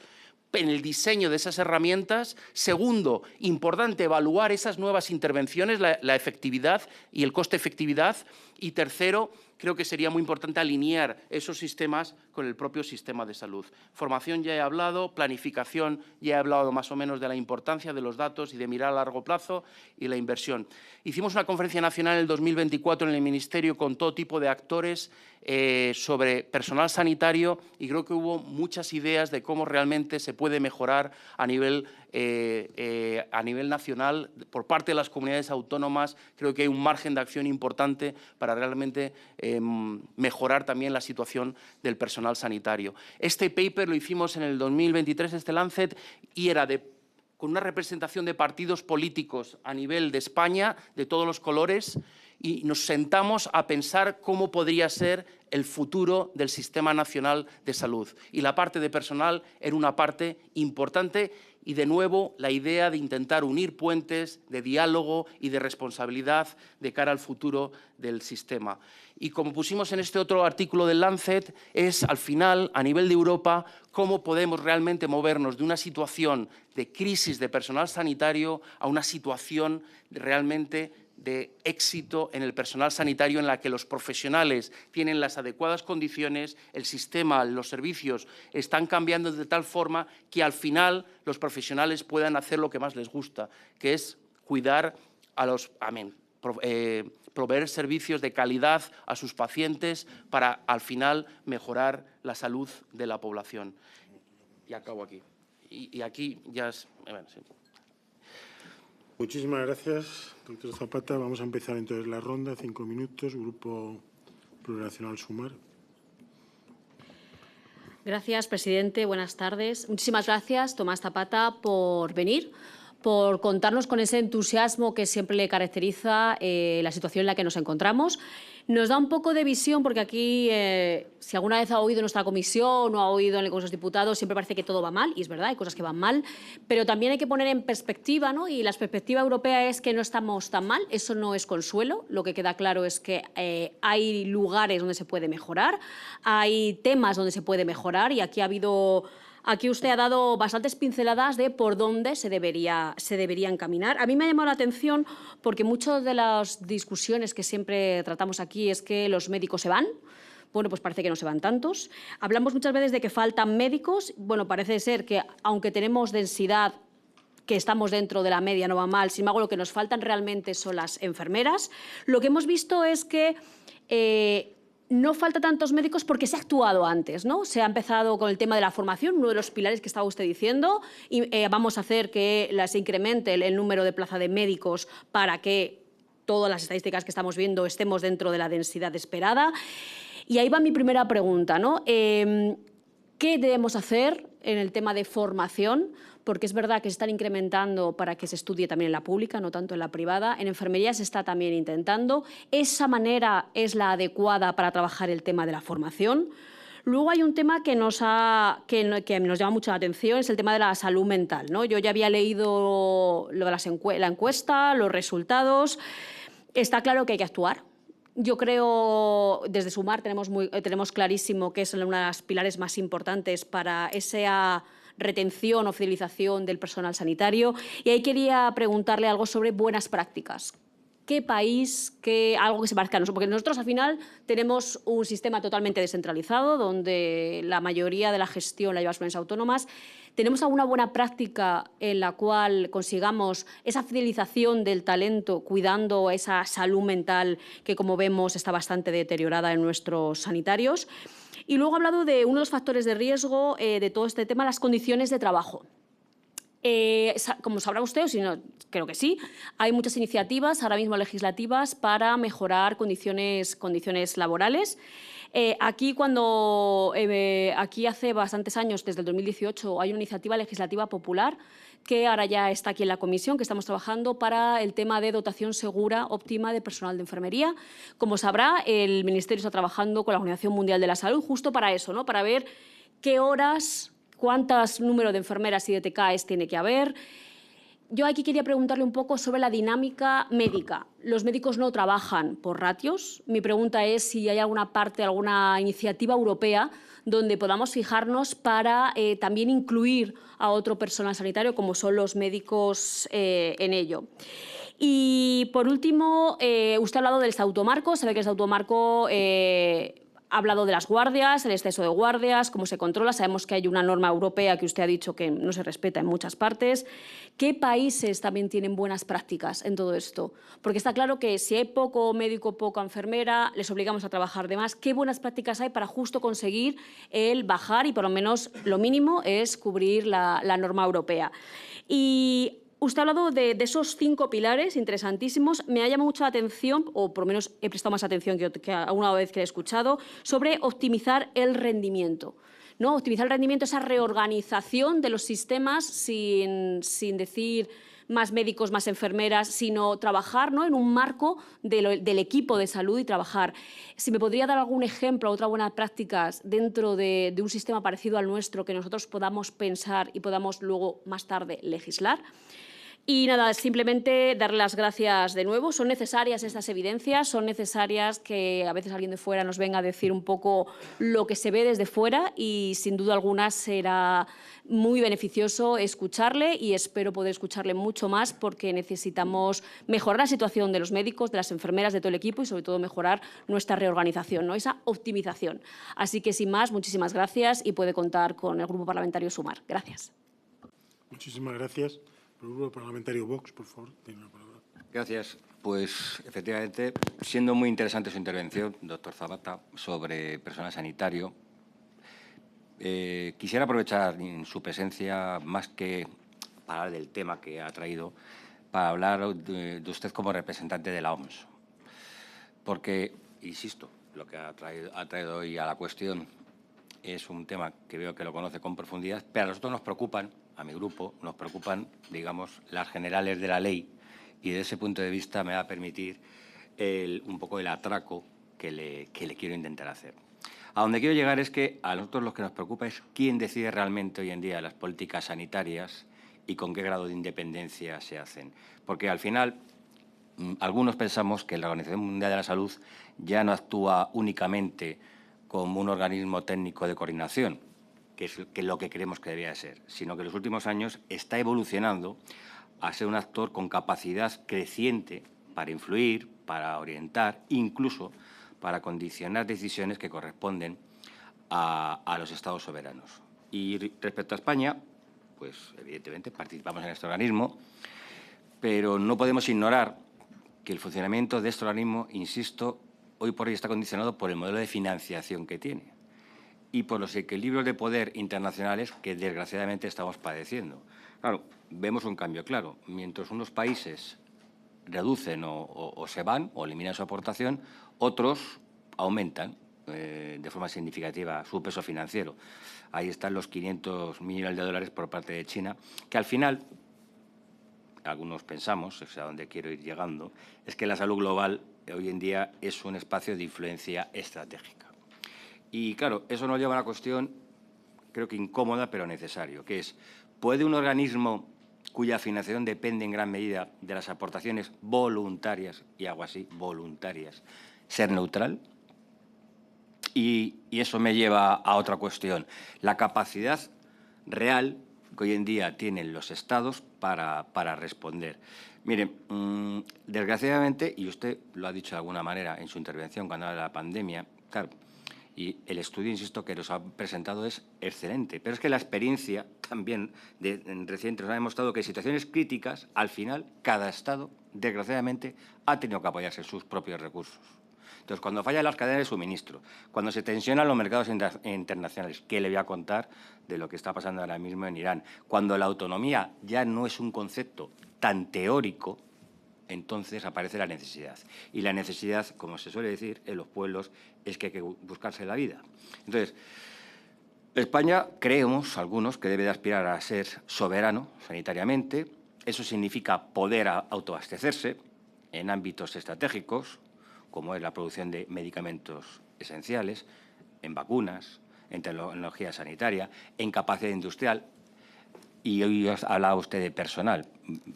en el diseño de esas herramientas. Segundo, importante evaluar esas nuevas intervenciones, la efectividad y el coste-efectividad. Y tercero, creo que sería muy importante alinear esos sistemas con el propio sistema de salud. Formación ya he hablado, planificación ya he hablado más o menos de la importancia de los datos y de mirar a largo plazo y la inversión. Hicimos una conferencia nacional en el 2024 en el Ministerio con todo tipo de actores sobre personal sanitario y creo que hubo muchas ideas de cómo realmente se puede mejorar a nivel nacional por parte de las comunidades autónomas. Creo que hay un margen de acción importante para realmente mejorar también la situación del personal sanitario. Este paper lo hicimos en el 2023, este Lancet, y era con una representación de partidos políticos a nivel de España, de todos los colores, y nos sentamos a pensar cómo podría ser el futuro del Sistema Nacional de Salud. Y la parte de personal era una parte importante y, de nuevo, la idea de intentar unir puentes de diálogo y de responsabilidad de cara al futuro del sistema. Y como pusimos en este otro artículo del Lancet, es al final, a nivel de Europa, cómo podemos realmente movernos de una situación de crisis de personal sanitario a una situación realmente de éxito en el personal sanitario en la que los profesionales tienen las adecuadas condiciones, el sistema, los servicios están cambiando de tal forma que al final los profesionales puedan hacer lo que más les gusta, que es cuidar proveer servicios de calidad a sus pacientes para, al final, mejorar la salud de la población. Y acabo aquí. Y aquí ya es... Bueno, sí. Muchísimas gracias, doctor Zapata. Vamos a empezar entonces la ronda, 5 minutos, Grupo Plurinacional Sumar. Gracias, presidente. Buenas tardes. Muchísimas gracias, Tomás Zapata, por venir, por contarnos con ese entusiasmo que siempre le caracteriza la situación en la que nos encontramos. Nos da un poco de visión, porque aquí, si alguna vez ha oído en nuestra comisión o ha oído en el Congreso de los Diputados, siempre parece que todo va mal, y es verdad, hay cosas que van mal, pero también hay que poner en perspectiva, ¿no? Y la perspectiva europea es que no estamos tan mal, eso no es consuelo, lo que queda claro es que hay lugares donde se puede mejorar, hay temas donde se puede mejorar, y aquí usted ha dado bastantes pinceladas de por dónde se debería encaminar. A mí me ha llamado la atención porque muchas de las discusiones que siempre tratamos aquí es que los médicos se van. Bueno, pues parece que no se van tantos. Hablamos muchas veces de que faltan médicos. Bueno, parece ser que aunque tenemos densidad, que estamos dentro de la media, no va mal. Sin embargo, lo que nos faltan realmente son las enfermeras. Lo que hemos visto es que no falta tantos médicos porque se ha actuado antes, ¿no? Se ha empezado con el tema de la formación, uno de los pilares que estaba usted diciendo, y vamos a hacer que se incremente el número de plaza de médicos para que todas las estadísticas que estamos viendo estemos dentro de la densidad esperada. Y ahí va mi primera pregunta, ¿no? ¿Qué debemos hacer en el tema de formación? Porque es verdad que se están incrementando para que se estudie también en la pública, no tanto en la privada. En enfermería se está también intentando. ¿Esa manera es la adecuada para trabajar el tema de la formación? Luego hay un tema que nos llama mucho la atención, es el tema de la salud mental, ¿no? Yo ya había leído lo de la encuesta, los resultados. Está claro que hay que actuar. Yo creo, desde Sumar tenemos clarísimo que es uno de los pilares más importantes para esa retención o fidelización del personal sanitario. Y ahí quería preguntarle algo sobre buenas prácticas. ¿Qué país, algo que se parezca a nosotros? Porque nosotros al final tenemos un sistema totalmente descentralizado donde la mayoría de la gestión la llevan las comunidades autónomas. ¿Tenemos alguna buena práctica en la cual consigamos esa fidelización del talento cuidando esa salud mental que, como vemos, está bastante deteriorada en nuestros sanitarios? Y luego ha hablado de uno de los factores de riesgo de todo este tema, las condiciones de trabajo. Como sabrá usted, o si no, creo que sí, hay muchas iniciativas ahora mismo legislativas para mejorar condiciones laborales. Aquí hace bastantes años, desde el 2018, hay una iniciativa legislativa popular que ahora ya está aquí en la comisión, que estamos trabajando para el tema de dotación segura óptima de personal de enfermería. Como sabrá, el Ministerio está trabajando con la Organización Mundial de la Salud justo para eso, ¿no? Para ver qué horas, cuántos número de enfermeras y de TKs tiene que haber. Yo aquí quería preguntarle un poco sobre la dinámica médica. Los médicos no trabajan por ratios. Mi pregunta es si hay alguna parte, alguna iniciativa europea donde podamos fijarnos para también incluir a otro personal sanitario, como son los médicos en ello. Y, por último, usted ha hablado del Estatuto-Marco. Sabe que el Estatuto-Marco ha hablado de las guardias, el exceso de guardias, cómo se controla. Sabemos que hay una norma europea que usted ha dicho que no se respeta en muchas partes. ¿Qué países también tienen buenas prácticas en todo esto? Porque está claro que si hay poco médico, poca enfermera, les obligamos a trabajar de más. ¿Qué buenas prácticas hay para justo conseguir el bajar y por lo menos lo mínimo es cubrir la norma europea? Y usted ha hablado de esos 5 pilares interesantísimos. Me ha llamado mucho la atención, o por lo menos he prestado más atención que alguna vez que he escuchado, sobre optimizar el rendimiento, ¿no? Optimizar el rendimiento, esa reorganización de los sistemas sin decir más médicos, más enfermeras, sino trabajar, ¿no?, en un marco del equipo de salud y trabajar. Si me podría dar algún ejemplo, otras buenas prácticas dentro de un sistema parecido al nuestro que nosotros podamos pensar y podamos luego más tarde legislar. Y nada, simplemente darle las gracias de nuevo. Son necesarias estas evidencias, son necesarias que a veces alguien de fuera nos venga a decir un poco lo que se ve desde fuera y sin duda alguna será muy beneficioso escucharle y espero poder escucharle mucho más porque necesitamos mejorar la situación de los médicos, de las enfermeras, de todo el equipo y sobre todo mejorar nuestra reorganización, ¿no?, esa optimización. Así que sin más, muchísimas gracias y puede contar con el Grupo Parlamentario Sumar. Gracias. Muchísimas gracias. El Grupo Parlamentario Vox, por favor, tiene la palabra. Gracias. Pues, efectivamente, siendo muy interesante su intervención, doctor Zapata, sobre personal sanitario, quisiera aprovechar su presencia, más que para hablar del tema que ha traído, para hablar de usted como representante de la OMS. Porque, insisto, lo que ha traído hoy a la cuestión es un tema que veo que lo conoce con profundidad, pero a nosotros nos preocupan, a mi grupo, nos preocupan, digamos, las generales de la ley, y desde ese punto de vista me va a permitir un poco el atraco que le quiero intentar hacer. A donde quiero llegar es que a nosotros lo que nos preocupa es quién decide realmente hoy en día las políticas sanitarias y con qué grado de independencia se hacen. Porque al final algunos pensamos que la Organización Mundial de la Salud ya no actúa únicamente como un organismo técnico de coordinación, que es lo que creemos que debería ser, sino que en los últimos años está evolucionando a ser un actor con capacidad creciente para influir, para orientar, incluso para condicionar decisiones que corresponden a los Estados soberanos. Y respecto a España, pues evidentemente participamos en este organismo, pero no podemos ignorar que el funcionamiento de este organismo, insisto, hoy por hoy está condicionado por el modelo de financiación que tiene y por los equilibrios de poder internacionales que desgraciadamente estamos padeciendo. Claro, vemos un cambio claro. Mientras unos países reducen o se van o eliminan su aportación, otros aumentan de forma significativa su peso financiero. Ahí están los 500 millones de dólares por parte de China, que al final, algunos pensamos, es a donde quiero ir llegando, es que la salud global hoy en día es un espacio de influencia estratégica. Y claro, eso nos lleva a una cuestión, creo que incómoda, pero necesario, que es, ¿puede un organismo cuya financiación depende en gran medida de las aportaciones voluntarias, y hago así, voluntarias, ser neutral? Y eso me lleva a otra cuestión, la capacidad real que hoy en día tienen los Estados para responder. Miren, desgraciadamente, y usted lo ha dicho de alguna manera en su intervención cuando habla de la pandemia, claro, y el estudio, insisto, que nos ha presentado es excelente, pero es que la experiencia también reciente nos ha demostrado que en situaciones críticas, al final, cada Estado, desgraciadamente, ha tenido que apoyarse en sus propios recursos. Entonces, cuando fallan las cadenas de suministro, cuando se tensionan los mercados internacionales, ¿qué le voy a contar de lo que está pasando ahora mismo en Irán? Cuando la autonomía ya no es un concepto tan teórico, entonces aparece la necesidad. Y la necesidad, como se suele decir en los pueblos, es que hay que buscarse la vida. Entonces, España, creemos algunos, que debe de aspirar a ser soberano sanitariamente. Eso significa poder autoabastecerse en ámbitos estratégicos, como es la producción de medicamentos esenciales, en vacunas, en tecnología sanitaria, en capacidad industrial. Y hoy hablaba usted de personal.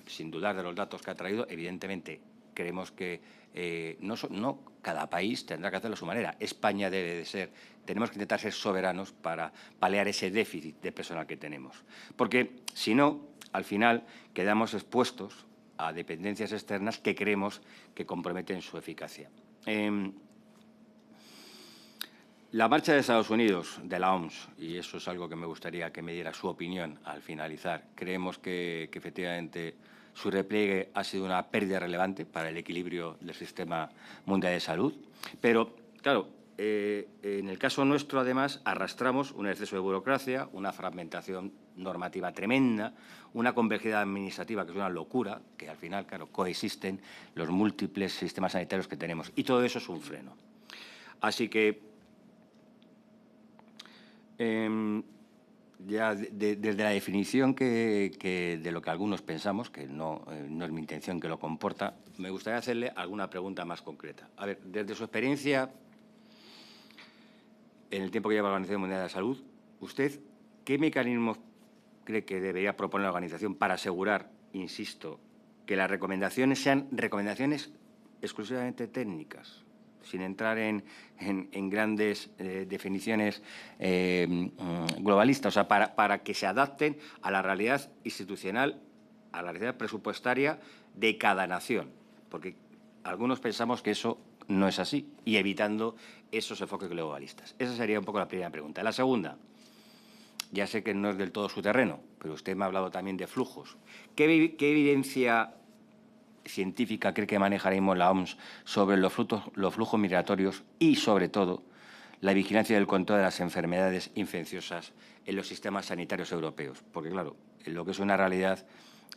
Sin dudar de los datos que ha traído, evidentemente creemos que no cada país tendrá que hacerlo a su manera. España debe de ser, tenemos que intentar ser soberanos para paliar ese déficit de personal que tenemos. Porque si no, al final quedamos expuestos a dependencias externas que creemos que comprometen su eficacia. La marcha de Estados Unidos, de la OMS, y eso es algo que me gustaría que me diera su opinión al finalizar, creemos que efectivamente su repliegue ha sido una pérdida relevante para el equilibrio del sistema mundial de salud. Pero, claro, en el caso nuestro, además, arrastramos un exceso de burocracia, una fragmentación normativa tremenda, una complejidad administrativa que es una locura, que al final, claro, coexisten los múltiples sistemas sanitarios que tenemos. Y todo eso es un freno. Así que, ya desde la definición de lo que algunos pensamos, que no es mi intención que lo comporta, me gustaría hacerle alguna pregunta más concreta. A ver, desde su experiencia en el tiempo que lleva la Organización Mundial de la Salud, ¿usted qué mecanismos cree que debería proponer la organización para asegurar, insisto, que las recomendaciones sean recomendaciones exclusivamente técnicas, sin entrar en grandes definiciones globalistas, o sea, para que se adapten a la realidad institucional, a la realidad presupuestaria de cada nación? Porque algunos pensamos que eso no es así, y evitando esos enfoques globalistas. Esa sería un poco la primera pregunta. La segunda, ya sé que no es del todo su terreno, pero usted me ha hablado también de flujos. ¿Qué evidencia científica cree que maneja ahora mismo la OMS sobre los flujos migratorios y, sobre todo, la vigilancia y el control de las enfermedades infecciosas en los sistemas sanitarios europeos? Porque, claro, lo que es una realidad,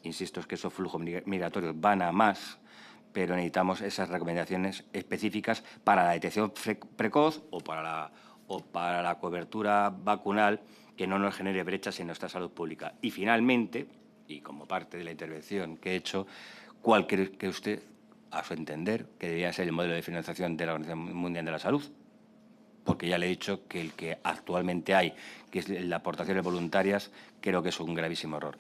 insisto, es que esos flujos migratorios van a más, pero necesitamos esas recomendaciones específicas para la detección precoz o para la cobertura vacunal que no nos genere brechas en nuestra salud pública. Y, finalmente, y como parte de la intervención que he hecho, ¿cuál cree que usted, a su entender, que debería ser el modelo de financiación de la Organización Mundial de la Salud? Porque ya le he dicho que el que actualmente hay, que es la aportaciones voluntarias, creo que es un gravísimo error.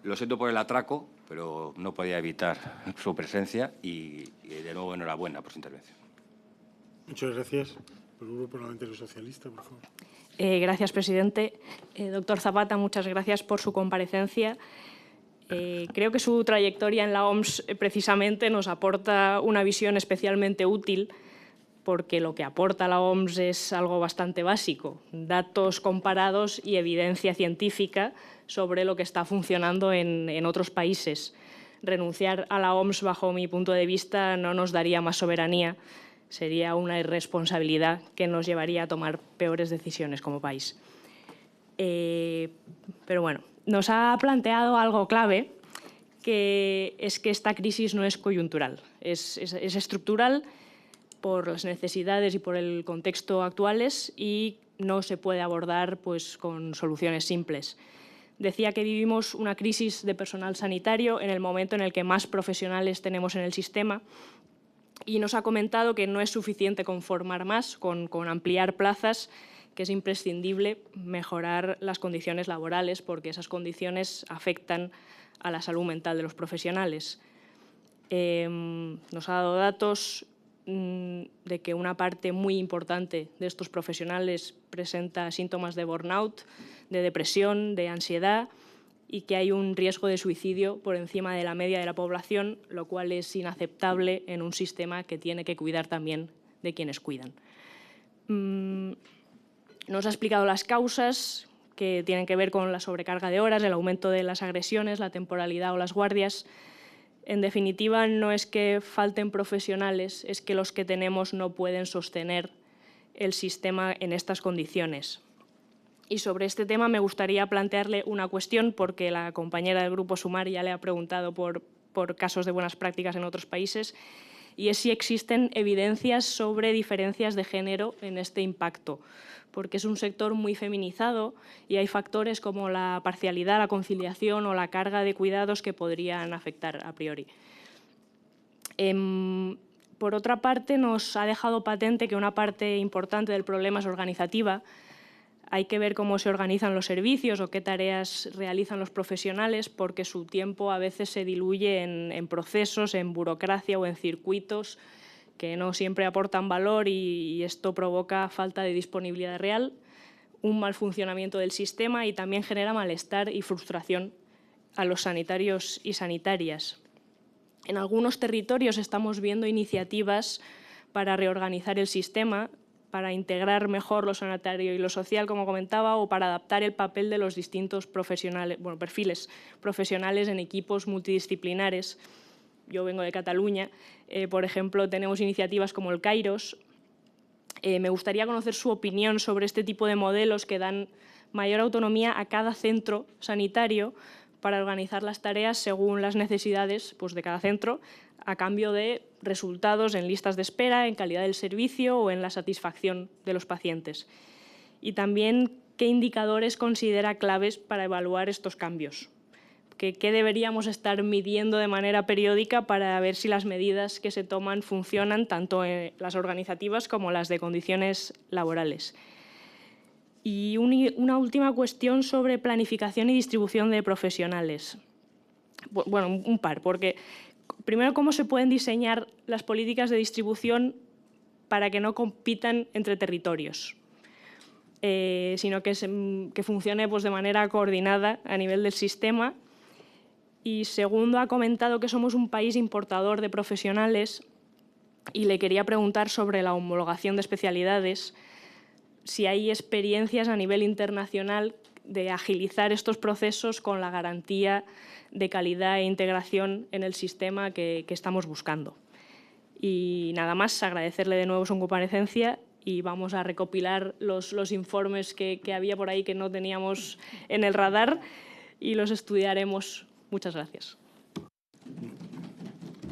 Lo siento por el atraco, pero no podía evitar su presencia y de nuevo, enhorabuena por su intervención. Muchas gracias. Por el Grupo Parlamentario Socialista, por favor. Gracias, presidente. Doctor Zapata, muchas gracias por su comparecencia. Creo que su trayectoria en la OMS precisamente nos aporta una visión especialmente útil, porque lo que aporta la OMS es algo bastante básico, datos comparados y evidencia científica sobre lo que está funcionando en otros países. Renunciar a la OMS, bajo mi punto de vista, no nos daría más soberanía, sería una irresponsabilidad que nos llevaría a tomar peores decisiones como país. Pero bueno, nos ha planteado algo clave, que es que esta crisis no es coyuntural, es estructural por las necesidades y por el contexto actuales y no se puede abordar pues, con soluciones simples. Decía que vivimos una crisis de personal sanitario en el momento en el que más profesionales tenemos en el sistema y nos ha comentado que no es suficiente con formar más, con ampliar plazas, que es imprescindible mejorar las condiciones laborales porque esas condiciones afectan a la salud mental de los profesionales. Nos ha dado datos de que una parte muy importante de estos profesionales presenta síntomas de burnout, de depresión, de ansiedad y que hay un riesgo de suicidio por encima de la media de la población, lo cual es inaceptable en un sistema que tiene que cuidar también de quienes cuidan. Nos ha explicado las causas que tienen que ver con la sobrecarga de horas, el aumento de las agresiones, la temporalidad o las guardias. En definitiva, no es que falten profesionales, es que los que tenemos no pueden sostener el sistema en estas condiciones. Y sobre este tema me gustaría plantearle una cuestión, porque la compañera del Grupo Sumar ya le ha preguntado por casos de buenas prácticas en otros países, y es si existen evidencias sobre diferencias de género en este impacto, porque es un sector muy feminizado y hay factores como la parcialidad, la conciliación o la carga de cuidados que podrían afectar a priori. Por otra parte, nos ha dejado patente que una parte importante del problema es organizativa. Hay que ver cómo se organizan los servicios o qué tareas realizan los profesionales, porque su tiempo a veces se diluye en procesos, en burocracia o en circuitos que no siempre aportan valor y esto provoca falta de disponibilidad real, un mal funcionamiento del sistema y también genera malestar y frustración a los sanitarios y sanitarias. En algunos territorios estamos viendo iniciativas para reorganizar el sistema, para integrar mejor lo sanitario y lo social, como comentaba, o para adaptar el papel de los distintos perfiles profesionales en equipos multidisciplinares. Yo vengo de Cataluña, por ejemplo, tenemos iniciativas como el Kairos. Me gustaría conocer su opinión sobre este tipo de modelos que dan mayor autonomía a cada centro sanitario para organizar las tareas según las necesidades de cada centro, a cambio de resultados en listas de espera, en calidad del servicio o en la satisfacción de los pacientes. Y también, ¿qué indicadores considera claves para evaluar estos cambios? ¿Qué deberíamos estar midiendo de manera periódica para ver si las medidas que se toman funcionan, tanto las organizativas como las de condiciones laborales? Y una última cuestión sobre planificación y distribución de profesionales. Bueno, un par, porque primero, ¿cómo se pueden diseñar las políticas de distribución para que no compitan entre territorios, sino que funcione de manera coordinada a nivel del sistema? Y segundo, ha comentado que somos un país importador de profesionales y le quería preguntar sobre la homologación de especialidades, si hay experiencias a nivel internacional de agilizar estos procesos con la garantía de calidad e integración en el sistema que estamos buscando. Y nada más, agradecerle de nuevo su comparecencia y vamos a recopilar los informes que había por ahí que no teníamos en el radar y los estudiaremos. Muchas gracias.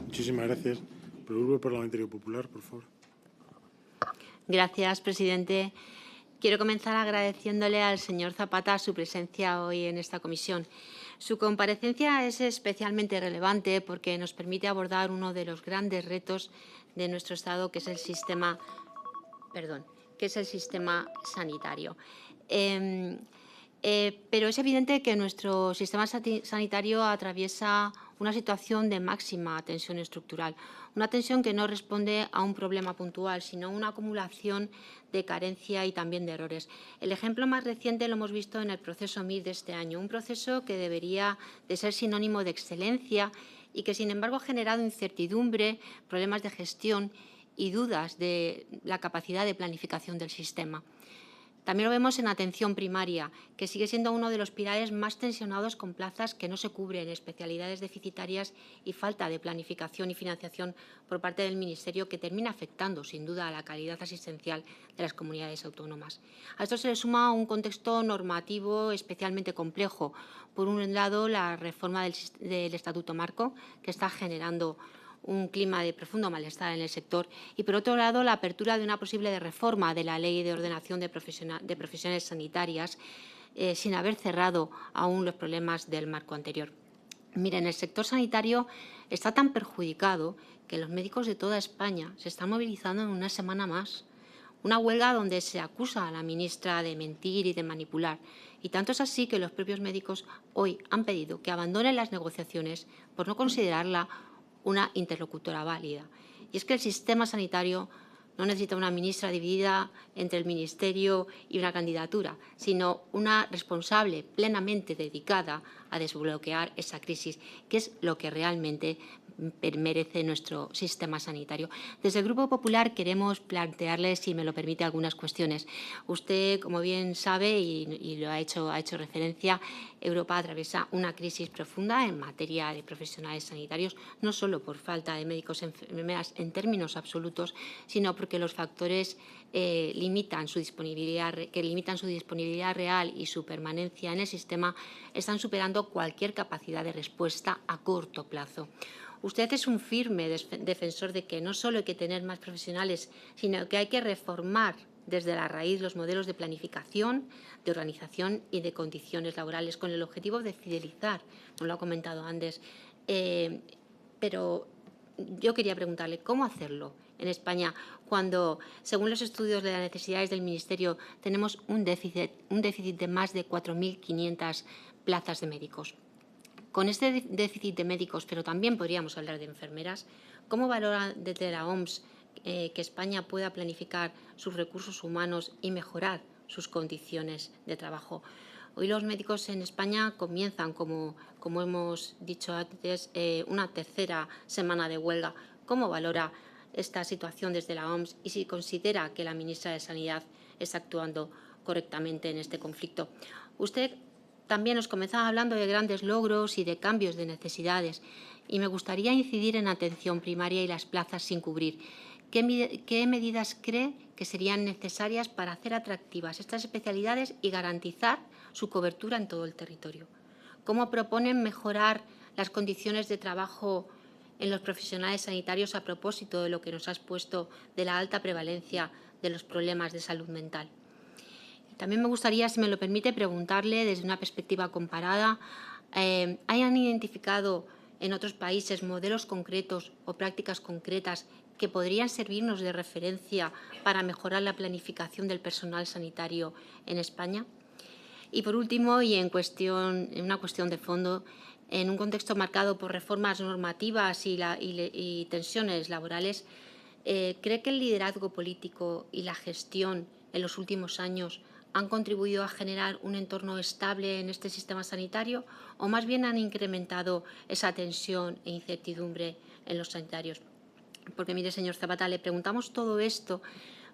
Muchísimas gracias. Por el Grupo Parlamentario Popular, por favor. Gracias, presidente. Quiero comenzar agradeciéndole al señor Zapata su presencia hoy en esta comisión. Su comparecencia es especialmente relevante porque nos permite abordar uno de los grandes retos de nuestro Estado, que es el sistema sanitario. Pero es evidente que nuestro sistema sanitario atraviesa una situación de máxima tensión estructural, una tensión que no responde a un problema puntual, sino a una acumulación de carencia y también de errores. El ejemplo más reciente lo hemos visto en el proceso MIR de este año, un proceso que debería de ser sinónimo de excelencia y que, sin embargo, ha generado incertidumbre, problemas de gestión y dudas de la capacidad de planificación del sistema. También lo vemos en atención primaria, que sigue siendo uno de los pilares más tensionados, con plazas que no se cubren, especialidades deficitarias y falta de planificación y financiación por parte del Ministerio, que termina afectando, sin duda, a la calidad asistencial de las comunidades autónomas. A esto se le suma un contexto normativo especialmente complejo. Por un lado, la reforma del Estatuto Marco, que está generando un clima de profundo malestar en el sector, y, por otro lado, la apertura de una posible reforma de la Ley de Ordenación de Profesiones Sanitarias, sin haber cerrado aún los problemas del marco anterior. Miren, el sector sanitario está tan perjudicado que los médicos de toda España se están movilizando en una semana más. Una huelga donde se acusa a la ministra de mentir y de manipular. Y tanto es así que los propios médicos hoy han pedido que abandonen las negociaciones por no considerarla una interlocutora válida. Y es que el sistema sanitario no necesita una ministra dividida entre el Ministerio y una candidatura, sino una responsable plenamente dedicada a desbloquear esa crisis, que es lo que realmente merece nuestro sistema sanitario. Desde el Grupo Popular queremos plantearle, si me lo permite, algunas cuestiones. Usted, como bien sabe, y lo ha hecho referencia, Europa atraviesa una crisis profunda en materia de profesionales sanitarios, no solo por falta de médicos y enfermeras en términos absolutos, sino porque los factores que limitan su disponibilidad real y su permanencia en el sistema están superando cualquier capacidad de respuesta a corto plazo. Usted es un firme defensor de que no solo hay que tener más profesionales, sino que hay que reformar desde la raíz los modelos de planificación, de organización y de condiciones laborales, con el objetivo de fidelizar, nos lo ha comentado antes, pero yo quería preguntarle cómo hacerlo en España cuando, según los estudios de las necesidades del Ministerio, tenemos un déficit de más de 4.500 plazas de médicos. Con este déficit de médicos, pero también podríamos hablar de enfermeras, ¿cómo valora desde la OMS que España pueda planificar sus recursos humanos y mejorar sus condiciones de trabajo? Hoy los médicos en España comienzan, como hemos dicho antes, una tercera semana de huelga. ¿Cómo valora esta situación desde la OMS y si considera que la ministra de Sanidad está actuando correctamente en este conflicto? Usted también nos comenzaba hablando de grandes logros y de cambios de necesidades, y me gustaría incidir en atención primaria y las plazas sin cubrir. ¿Qué medidas cree que serían necesarias para hacer atractivas estas especialidades y garantizar su cobertura en todo el territorio? ¿Cómo proponen mejorar las condiciones de trabajo en los profesionales sanitarios a propósito de lo que nos ha expuesto de la alta prevalencia de los problemas de salud mental? También me gustaría, si me lo permite, preguntarle desde una perspectiva comparada, ¿hayan identificado en otros países modelos concretos o prácticas concretas que podrían servirnos de referencia para mejorar la planificación del personal sanitario en España? Y, por último, y en una cuestión de fondo, en un contexto marcado por reformas normativas y tensiones laborales, ¿cree que el liderazgo político y la gestión en los últimos años han contribuido a generar un entorno estable en este sistema sanitario o más bien han incrementado esa tensión e incertidumbre en los sanitarios? Porque, mire, señor Zapata, le preguntamos todo esto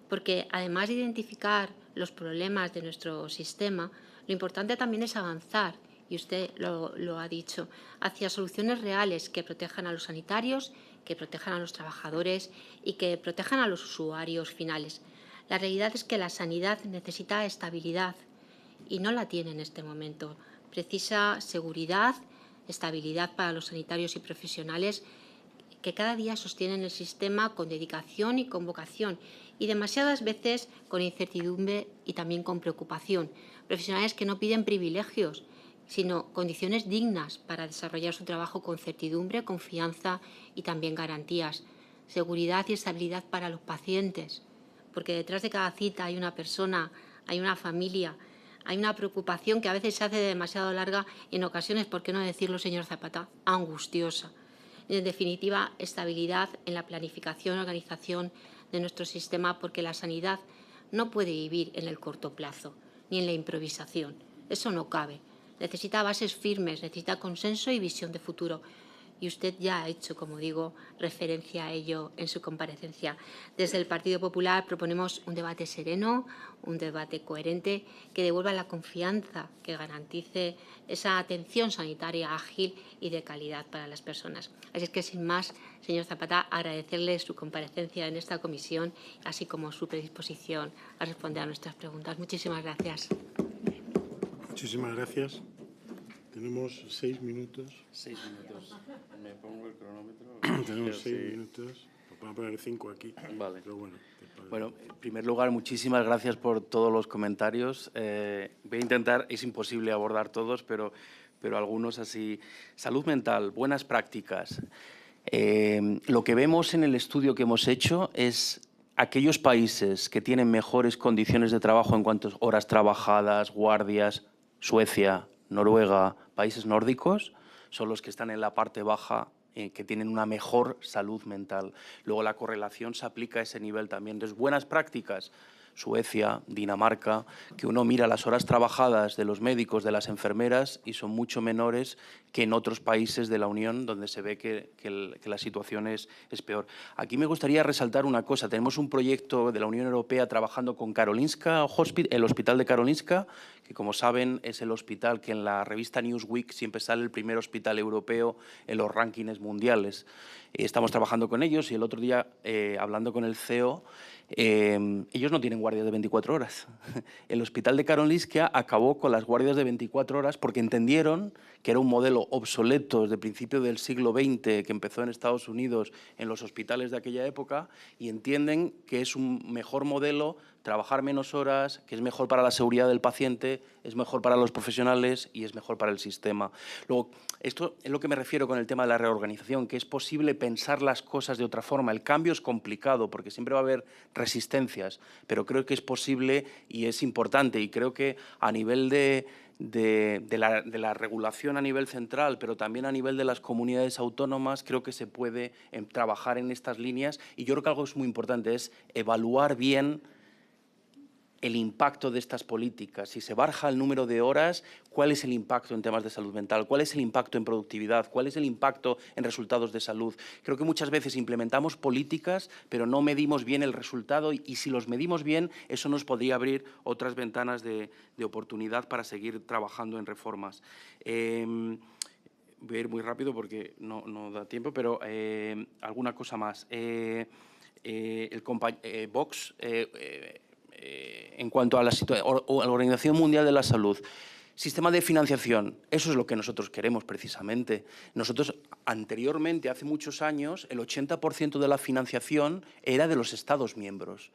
porque además de identificar los problemas de nuestro sistema, lo importante también es avanzar, y usted lo ha dicho, hacia soluciones reales que protejan a los sanitarios, que protejan a los trabajadores y que protejan a los usuarios finales. La realidad es que la sanidad necesita estabilidad y no la tiene en este momento. Precisa seguridad, estabilidad para los sanitarios y profesionales que cada día sostienen el sistema con dedicación y con vocación, y demasiadas veces con incertidumbre y también con preocupación. Profesionales que no piden privilegios, sino condiciones dignas para desarrollar su trabajo con certidumbre, confianza y también garantías. Seguridad y estabilidad para los pacientes, porque detrás de cada cita hay una persona, hay una familia, hay una preocupación que a veces se hace demasiado larga y en ocasiones, ¿por qué no decirlo, señor Zapata?, angustiosa. En definitiva, estabilidad en la planificación y organización de nuestro sistema, porque la sanidad no puede vivir en el corto plazo ni en la improvisación. Eso no cabe. Necesita bases firmes, necesita consenso y visión de futuro. Y usted ya ha hecho, como digo, referencia a ello en su comparecencia. Desde el Partido Popular proponemos un debate sereno, un debate coherente, que devuelva la confianza, que garantice esa atención sanitaria ágil y de calidad para las personas. Así es que, sin más, señor Zapata, agradecerle su comparecencia en esta comisión, así como su predisposición a responder a nuestras preguntas. Muchísimas gracias. Muchísimas gracias. Tenemos 6 minutos. 6 minutos. ¿Me pongo el cronómetro? Tenemos 6 minutos. Vamos a poner 5 aquí. Vale. Pero bueno, Bueno, en primer lugar, muchísimas gracias por todos los comentarios. Voy a intentar, es imposible abordar todos, pero algunos así. Salud mental, buenas prácticas. Lo que vemos en el estudio que hemos hecho es aquellos países que tienen mejores condiciones de trabajo en cuanto a horas trabajadas, guardias, Suecia, Noruega, países nórdicos, son los que están en la parte baja, que tienen una mejor salud mental. Luego la correlación se aplica a ese nivel también. Entonces, buenas prácticas, Suecia, Dinamarca, que uno mira las horas trabajadas de los médicos, de las enfermeras, y son mucho menores que en otros países de la Unión, donde se ve que la situación es peor. Aquí me gustaría resaltar una cosa. Tenemos un proyecto de la Unión Europea trabajando con Karolinska Hospital, el Hospital de Karolinska, que, como saben, es el hospital que en la revista Newsweek siempre sale el primer hospital europeo en los rankings mundiales. Estamos trabajando con ellos y el otro día, hablando con el CEO, ellos no tienen guardias de 24 horas. El Hospital de Karolinska acabó con las guardias de 24 horas porque entendieron que era un modelo obsoleto desde el principio del siglo XX, que empezó en Estados Unidos en los hospitales de aquella época, y entienden que es un mejor modelo trabajar menos horas, que es mejor para la seguridad del paciente, es mejor para los profesionales y es mejor para el sistema. Luego, esto es lo que me refiero con el tema de la reorganización, que es posible pensar las cosas de otra forma. El cambio es complicado porque siempre va a haber resistencias, pero creo que es posible y es importante. Y creo que a nivel de la regulación a nivel central, pero también a nivel de las comunidades autónomas, creo que se puede trabajar en estas líneas. Y yo creo que algo es muy importante, es evaluar bien el impacto de estas políticas. Si se baja el número de horas, ¿cuál es el impacto en temas de salud mental? ¿Cuál es el impacto en productividad? ¿Cuál es el impacto en resultados de salud? Creo que muchas veces implementamos políticas, pero no medimos bien el resultado y si los medimos bien, eso nos podría abrir otras ventanas de oportunidad para seguir trabajando en reformas. Voy a ir muy rápido porque no da tiempo, pero alguna cosa más. Vox... en cuanto a la Organización Mundial de la Salud, sistema de financiación, eso es lo que nosotros queremos precisamente. Nosotros anteriormente, hace muchos años, el 80% de la financiación era de los Estados miembros.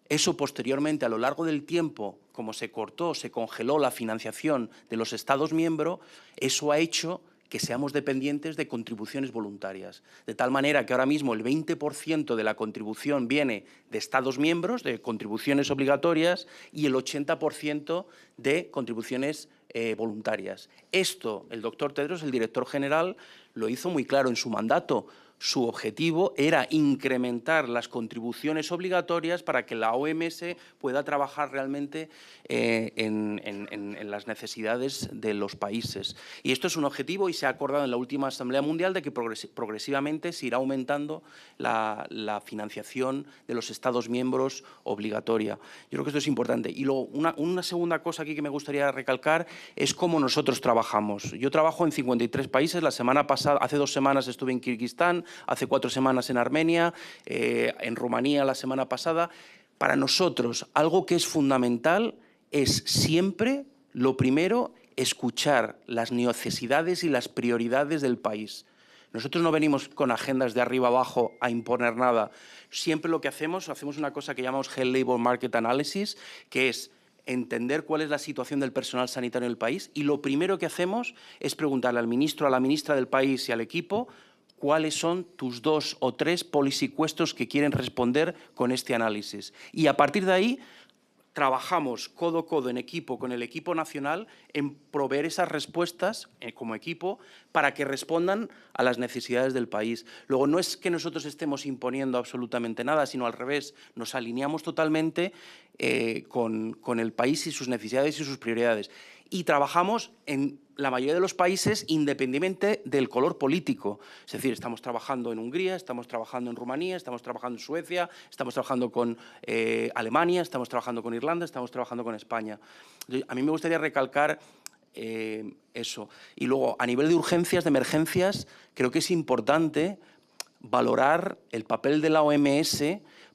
Eso posteriormente, a lo largo del tiempo, como se cortó, se congeló la financiación de los Estados miembros, eso ha hecho que seamos dependientes de contribuciones voluntarias. De tal manera que ahora mismo el 20% de la contribución viene de Estados miembros, de contribuciones obligatorias, y el 80% de contribuciones voluntarias. Esto, el doctor Tedros, el director general, lo hizo muy claro en su mandato. su objetivo era incrementar las contribuciones obligatorias para que la OMS pueda trabajar realmente en las necesidades de los países. Y esto es un objetivo y se ha acordado en la última Asamblea Mundial de que progresivamente se irá aumentando la financiación de los Estados miembros obligatoria. Yo creo que esto es importante. Y luego, una segunda cosa aquí que me gustaría recalcar es cómo nosotros trabajamos. Yo trabajo en 53 países. La semana pasada, hace 2 semanas estuve en Kirguistán, hace 4 semanas en Armenia, en Rumanía la semana pasada. Para nosotros, algo que es fundamental es siempre, lo primero, escuchar las necesidades y las prioridades del país. Nosotros no venimos con agendas de arriba abajo a imponer nada. Siempre lo que hacemos una cosa que llamamos Health Labor Market Analysis, que es entender cuál es la situación del personal sanitario en el país, y lo primero que hacemos es preguntarle al ministro, a la ministra del país y al equipo cuáles son tus 2 o 3 policy questions que quieren responder con este análisis. Y a partir de ahí trabajamos codo a codo en equipo con el equipo nacional en proveer esas respuestas como equipo para que respondan a las necesidades del país. Luego, no es que nosotros estemos imponiendo absolutamente nada, sino al revés, nos alineamos totalmente con el país y sus necesidades y sus prioridades. Y trabajamos en la mayoría de los países independientemente del color político. Es decir, estamos trabajando en Hungría, estamos trabajando en Rumanía, estamos trabajando en Suecia, estamos trabajando con Alemania, estamos trabajando con Irlanda, estamos trabajando con España. A mí me gustaría recalcar eso. Y luego, a nivel de urgencias, de emergencias, creo que es importante valorar el papel de la OMS,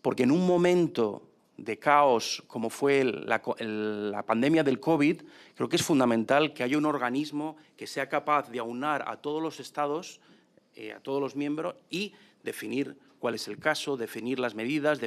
porque en un momento de caos como fue la pandemia del COVID, creo que es fundamental que haya un organismo que sea capaz de aunar a todos los estados, a todos los miembros y definir cuál es el caso, definir las medidas,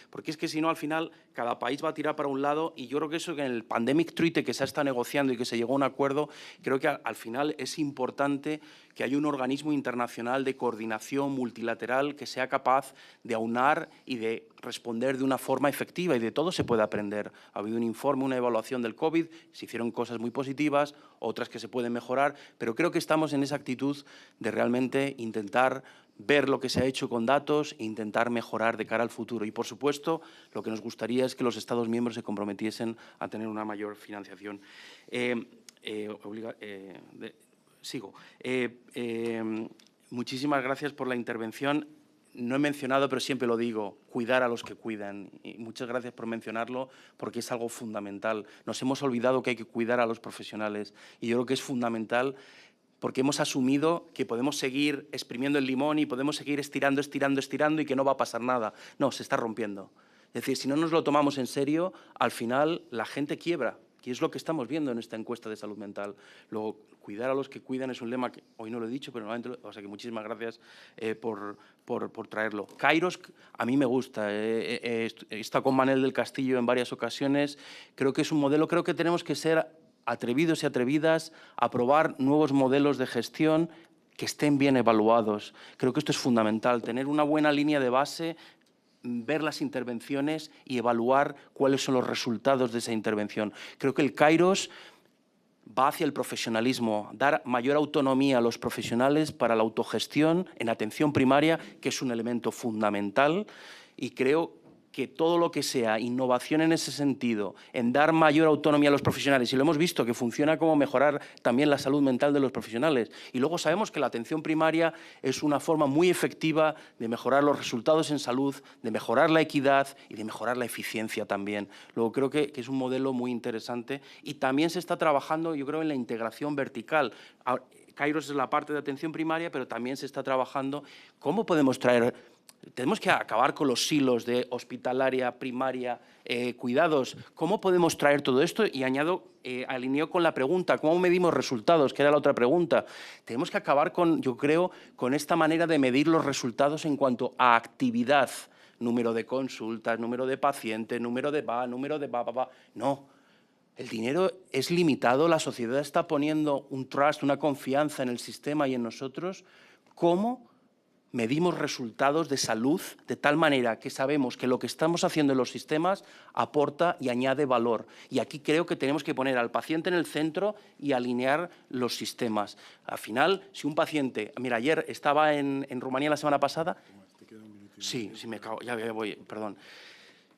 porque es que si no, al final, cada país va a tirar para un lado, y yo creo que eso, que en el Pandemic Treaty que se está negociando y que se llegó a un acuerdo, creo que al final es importante que haya un organismo internacional de coordinación multilateral que sea capaz de aunar y de responder de una forma efectiva, y de todo se puede aprender. Ha habido un informe, una evaluación del COVID, se hicieron cosas muy positivas, otras que se pueden mejorar, pero creo que estamos en esa actitud de realmente intentar ver lo que se ha hecho con datos e intentar mejorar de cara al futuro. Y, por supuesto, lo que nos gustaría es que los Estados miembros se comprometiesen a tener una mayor financiación. Sigo. Muchísimas gracias por la intervención. No he mencionado, pero siempre lo digo, cuidar a los que cuidan. Y muchas gracias por mencionarlo, porque es algo fundamental. Nos hemos olvidado que hay que cuidar a los profesionales, y yo creo que es fundamental, porque hemos asumido que podemos seguir exprimiendo el limón y podemos seguir estirando y que no va a pasar nada. No, se está rompiendo. Es decir, si no nos lo tomamos en serio, al final la gente quiebra, que es lo que estamos viendo en esta encuesta de salud mental. Luego, cuidar a los que cuidan es un lema que hoy no lo he dicho, pero normalmente, o sea que muchísimas gracias por traerlo. Kairos, a mí me gusta. He estado con Manel del Castillo en varias ocasiones. Creo que es un modelo, creo que tenemos que ser atrevidos y atrevidas a probar nuevos modelos de gestión que estén bien evaluados. Creo que esto es fundamental, tener una buena línea de base, ver las intervenciones y evaluar cuáles son los resultados de esa intervención. Creo que el Kairos va hacia el profesionalismo, dar mayor autonomía a los profesionales para la autogestión en atención primaria, que es un elemento fundamental, y creo que todo lo que sea innovación en ese sentido, en dar mayor autonomía a los profesionales, y lo hemos visto, que funciona como mejorar también la salud mental de los profesionales. Y luego sabemos que la atención primaria es una forma muy efectiva de mejorar los resultados en salud, de mejorar la equidad y de mejorar la eficiencia también. Luego creo que es un modelo muy interesante, y también se está trabajando, yo creo, en la integración vertical. Kairos es la parte de atención primaria, pero también se está trabajando cómo podemos traer. Tenemos que acabar con los silos de hospitalaria, primaria, cuidados. ¿Cómo podemos traer todo esto? Y alineo con la pregunta, ¿cómo medimos resultados? Que era la otra pregunta. Tenemos que acabar con, yo creo, con esta manera de medir los resultados en cuanto a actividad. Número de consultas, número de pacientes, número de No. El dinero es limitado, la sociedad está poniendo un trust, una confianza en el sistema y en nosotros. ¿Cómo medimos resultados de salud de tal manera que sabemos que lo que estamos haciendo en los sistemas aporta y añade valor. Y aquí creo que tenemos que poner al paciente en el centro y alinear los sistemas. Al final, si un paciente... Mira, ayer estaba en Rumanía la semana pasada... Sí, me cago, ya voy, perdón.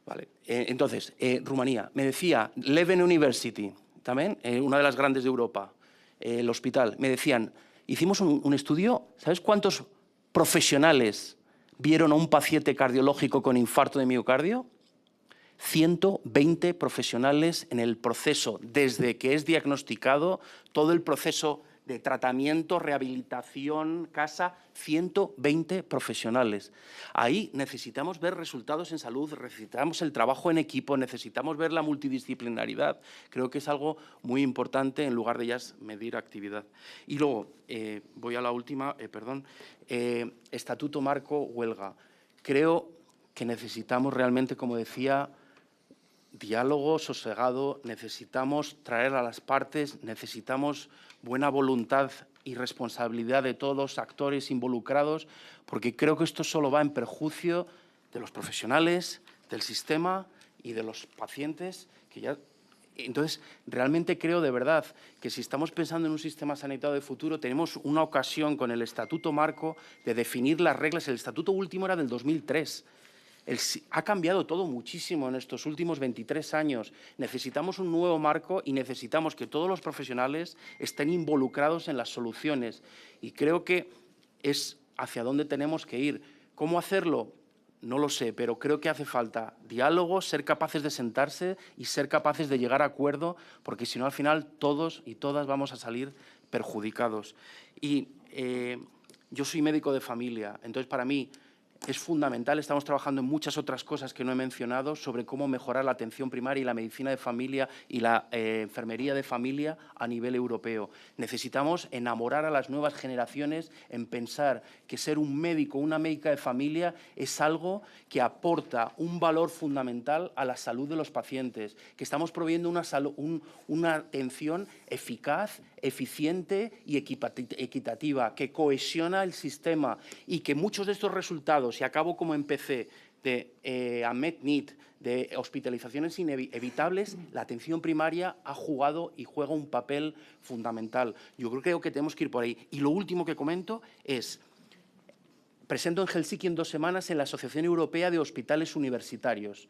Vale. Entonces, Rumanía, me decía, Leuven University, también, una de las grandes de Europa, el hospital, me decían, hicimos un estudio, ¿sabes cuántos profesionales vieron a un paciente cardiológico con infarto de miocardio? 120 profesionales en el proceso, desde que es diagnosticado, todo el proceso de tratamiento, rehabilitación, casa, 120 profesionales. Ahí necesitamos ver resultados en salud, necesitamos el trabajo en equipo, necesitamos ver la multidisciplinaridad. Creo que es algo muy importante en lugar de ya medir actividad. Y luego, voy a la última, Estatuto Marco, huelga. Creo que necesitamos realmente, como decía, diálogo sosegado, necesitamos traer a las partes, necesitamos buena voluntad y responsabilidad de todos los actores involucrados, porque creo que esto solo va en perjuicio de los profesionales, del sistema y de los pacientes que ya... Entonces, realmente creo de verdad que si estamos pensando en un sistema sanitario de futuro, tenemos una ocasión con el Estatuto Marco de definir las reglas. El Estatuto último era del 2003. Ha cambiado todo muchísimo en estos últimos 23 años. Necesitamos un nuevo marco y necesitamos que todos los profesionales estén involucrados en las soluciones. Y creo que es hacia dónde tenemos que ir. ¿Cómo hacerlo? No lo sé, pero creo que hace falta diálogo, ser capaces de sentarse y ser capaces de llegar a acuerdo, porque si no, al final, todos y todas vamos a salir perjudicados. Y yo soy médico de familia, entonces para mí es fundamental, estamos trabajando en muchas otras cosas que no he mencionado sobre cómo mejorar la atención primaria y la medicina de familia y la enfermería de familia a nivel europeo. Necesitamos enamorar a las nuevas generaciones en pensar que ser un médico o una médica de familia es algo que aporta un valor fundamental a la salud de los pacientes, que estamos proveyendo una atención eficaz, eficiente y equitativa, que cohesiona el sistema y que muchos de estos resultados, y acabo como empecé, de unmet need, de hospitalizaciones inevitables, la atención primaria ha jugado y juega un papel fundamental. Yo creo que tenemos que ir por ahí. Y lo último que comento es, presento en Helsinki en 2 semanas en la Asociación Europea de Hospitales Universitarios.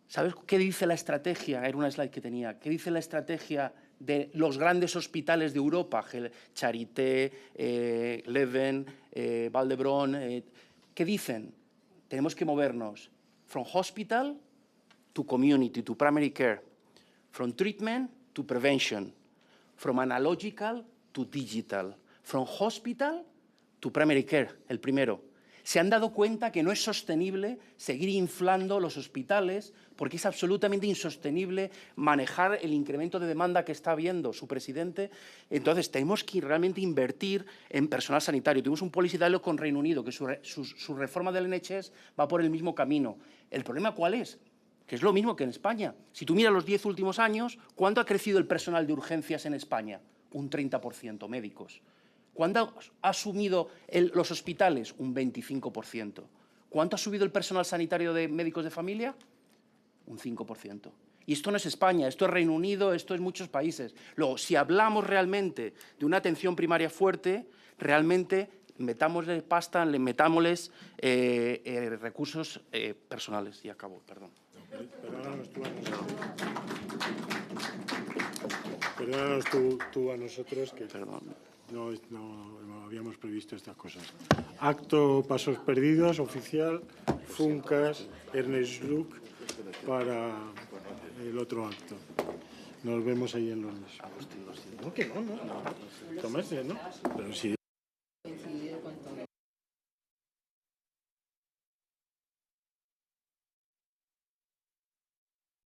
¿Sabes qué dice la estrategia? Era una slide que tenía. ¿Qué dice la estrategia de los grandes hospitales de Europa? Charité, Leuven, Vall d'Hebron. ¿Qué dicen? Tenemos que movernos from hospital to community, to primary care, from treatment to prevention, from analogical to digital, from hospital to primary care, el primero. Se han dado cuenta que no es sostenible seguir inflando los hospitales porque es absolutamente insostenible manejar el incremento de demanda que está habiendo su presidente. Entonces, tenemos que realmente invertir en personal sanitario. Tuvimos un policy dialogue con Reino Unido, que su reforma del NHS va por el mismo camino. ¿El problema cuál es? Que es lo mismo que en España. Si tú miras los 10 últimos años, ¿cuánto ha crecido el personal de urgencias en España? Un 30%, médicos. ¿Cuánto ha asumido los hospitales? Un 25%. ¿Cuánto ha subido el personal sanitario de médicos de familia? Un 5%. Y esto no es España, esto es Reino Unido, esto es muchos países. Luego, si hablamos realmente de una atención primaria fuerte, realmente metámosle pasta, metámosles recursos personales. Y acabo, perdón. Perdónanos tú a nosotros que... Perdón. No habíamos previsto estas cosas. Acto Pasos Perdidos, oficial, Funcas, Ernest Lluch, para el otro acto. Nos vemos ahí en Londres. ¿No? Que no. Tomás, ¿no? Pero sí.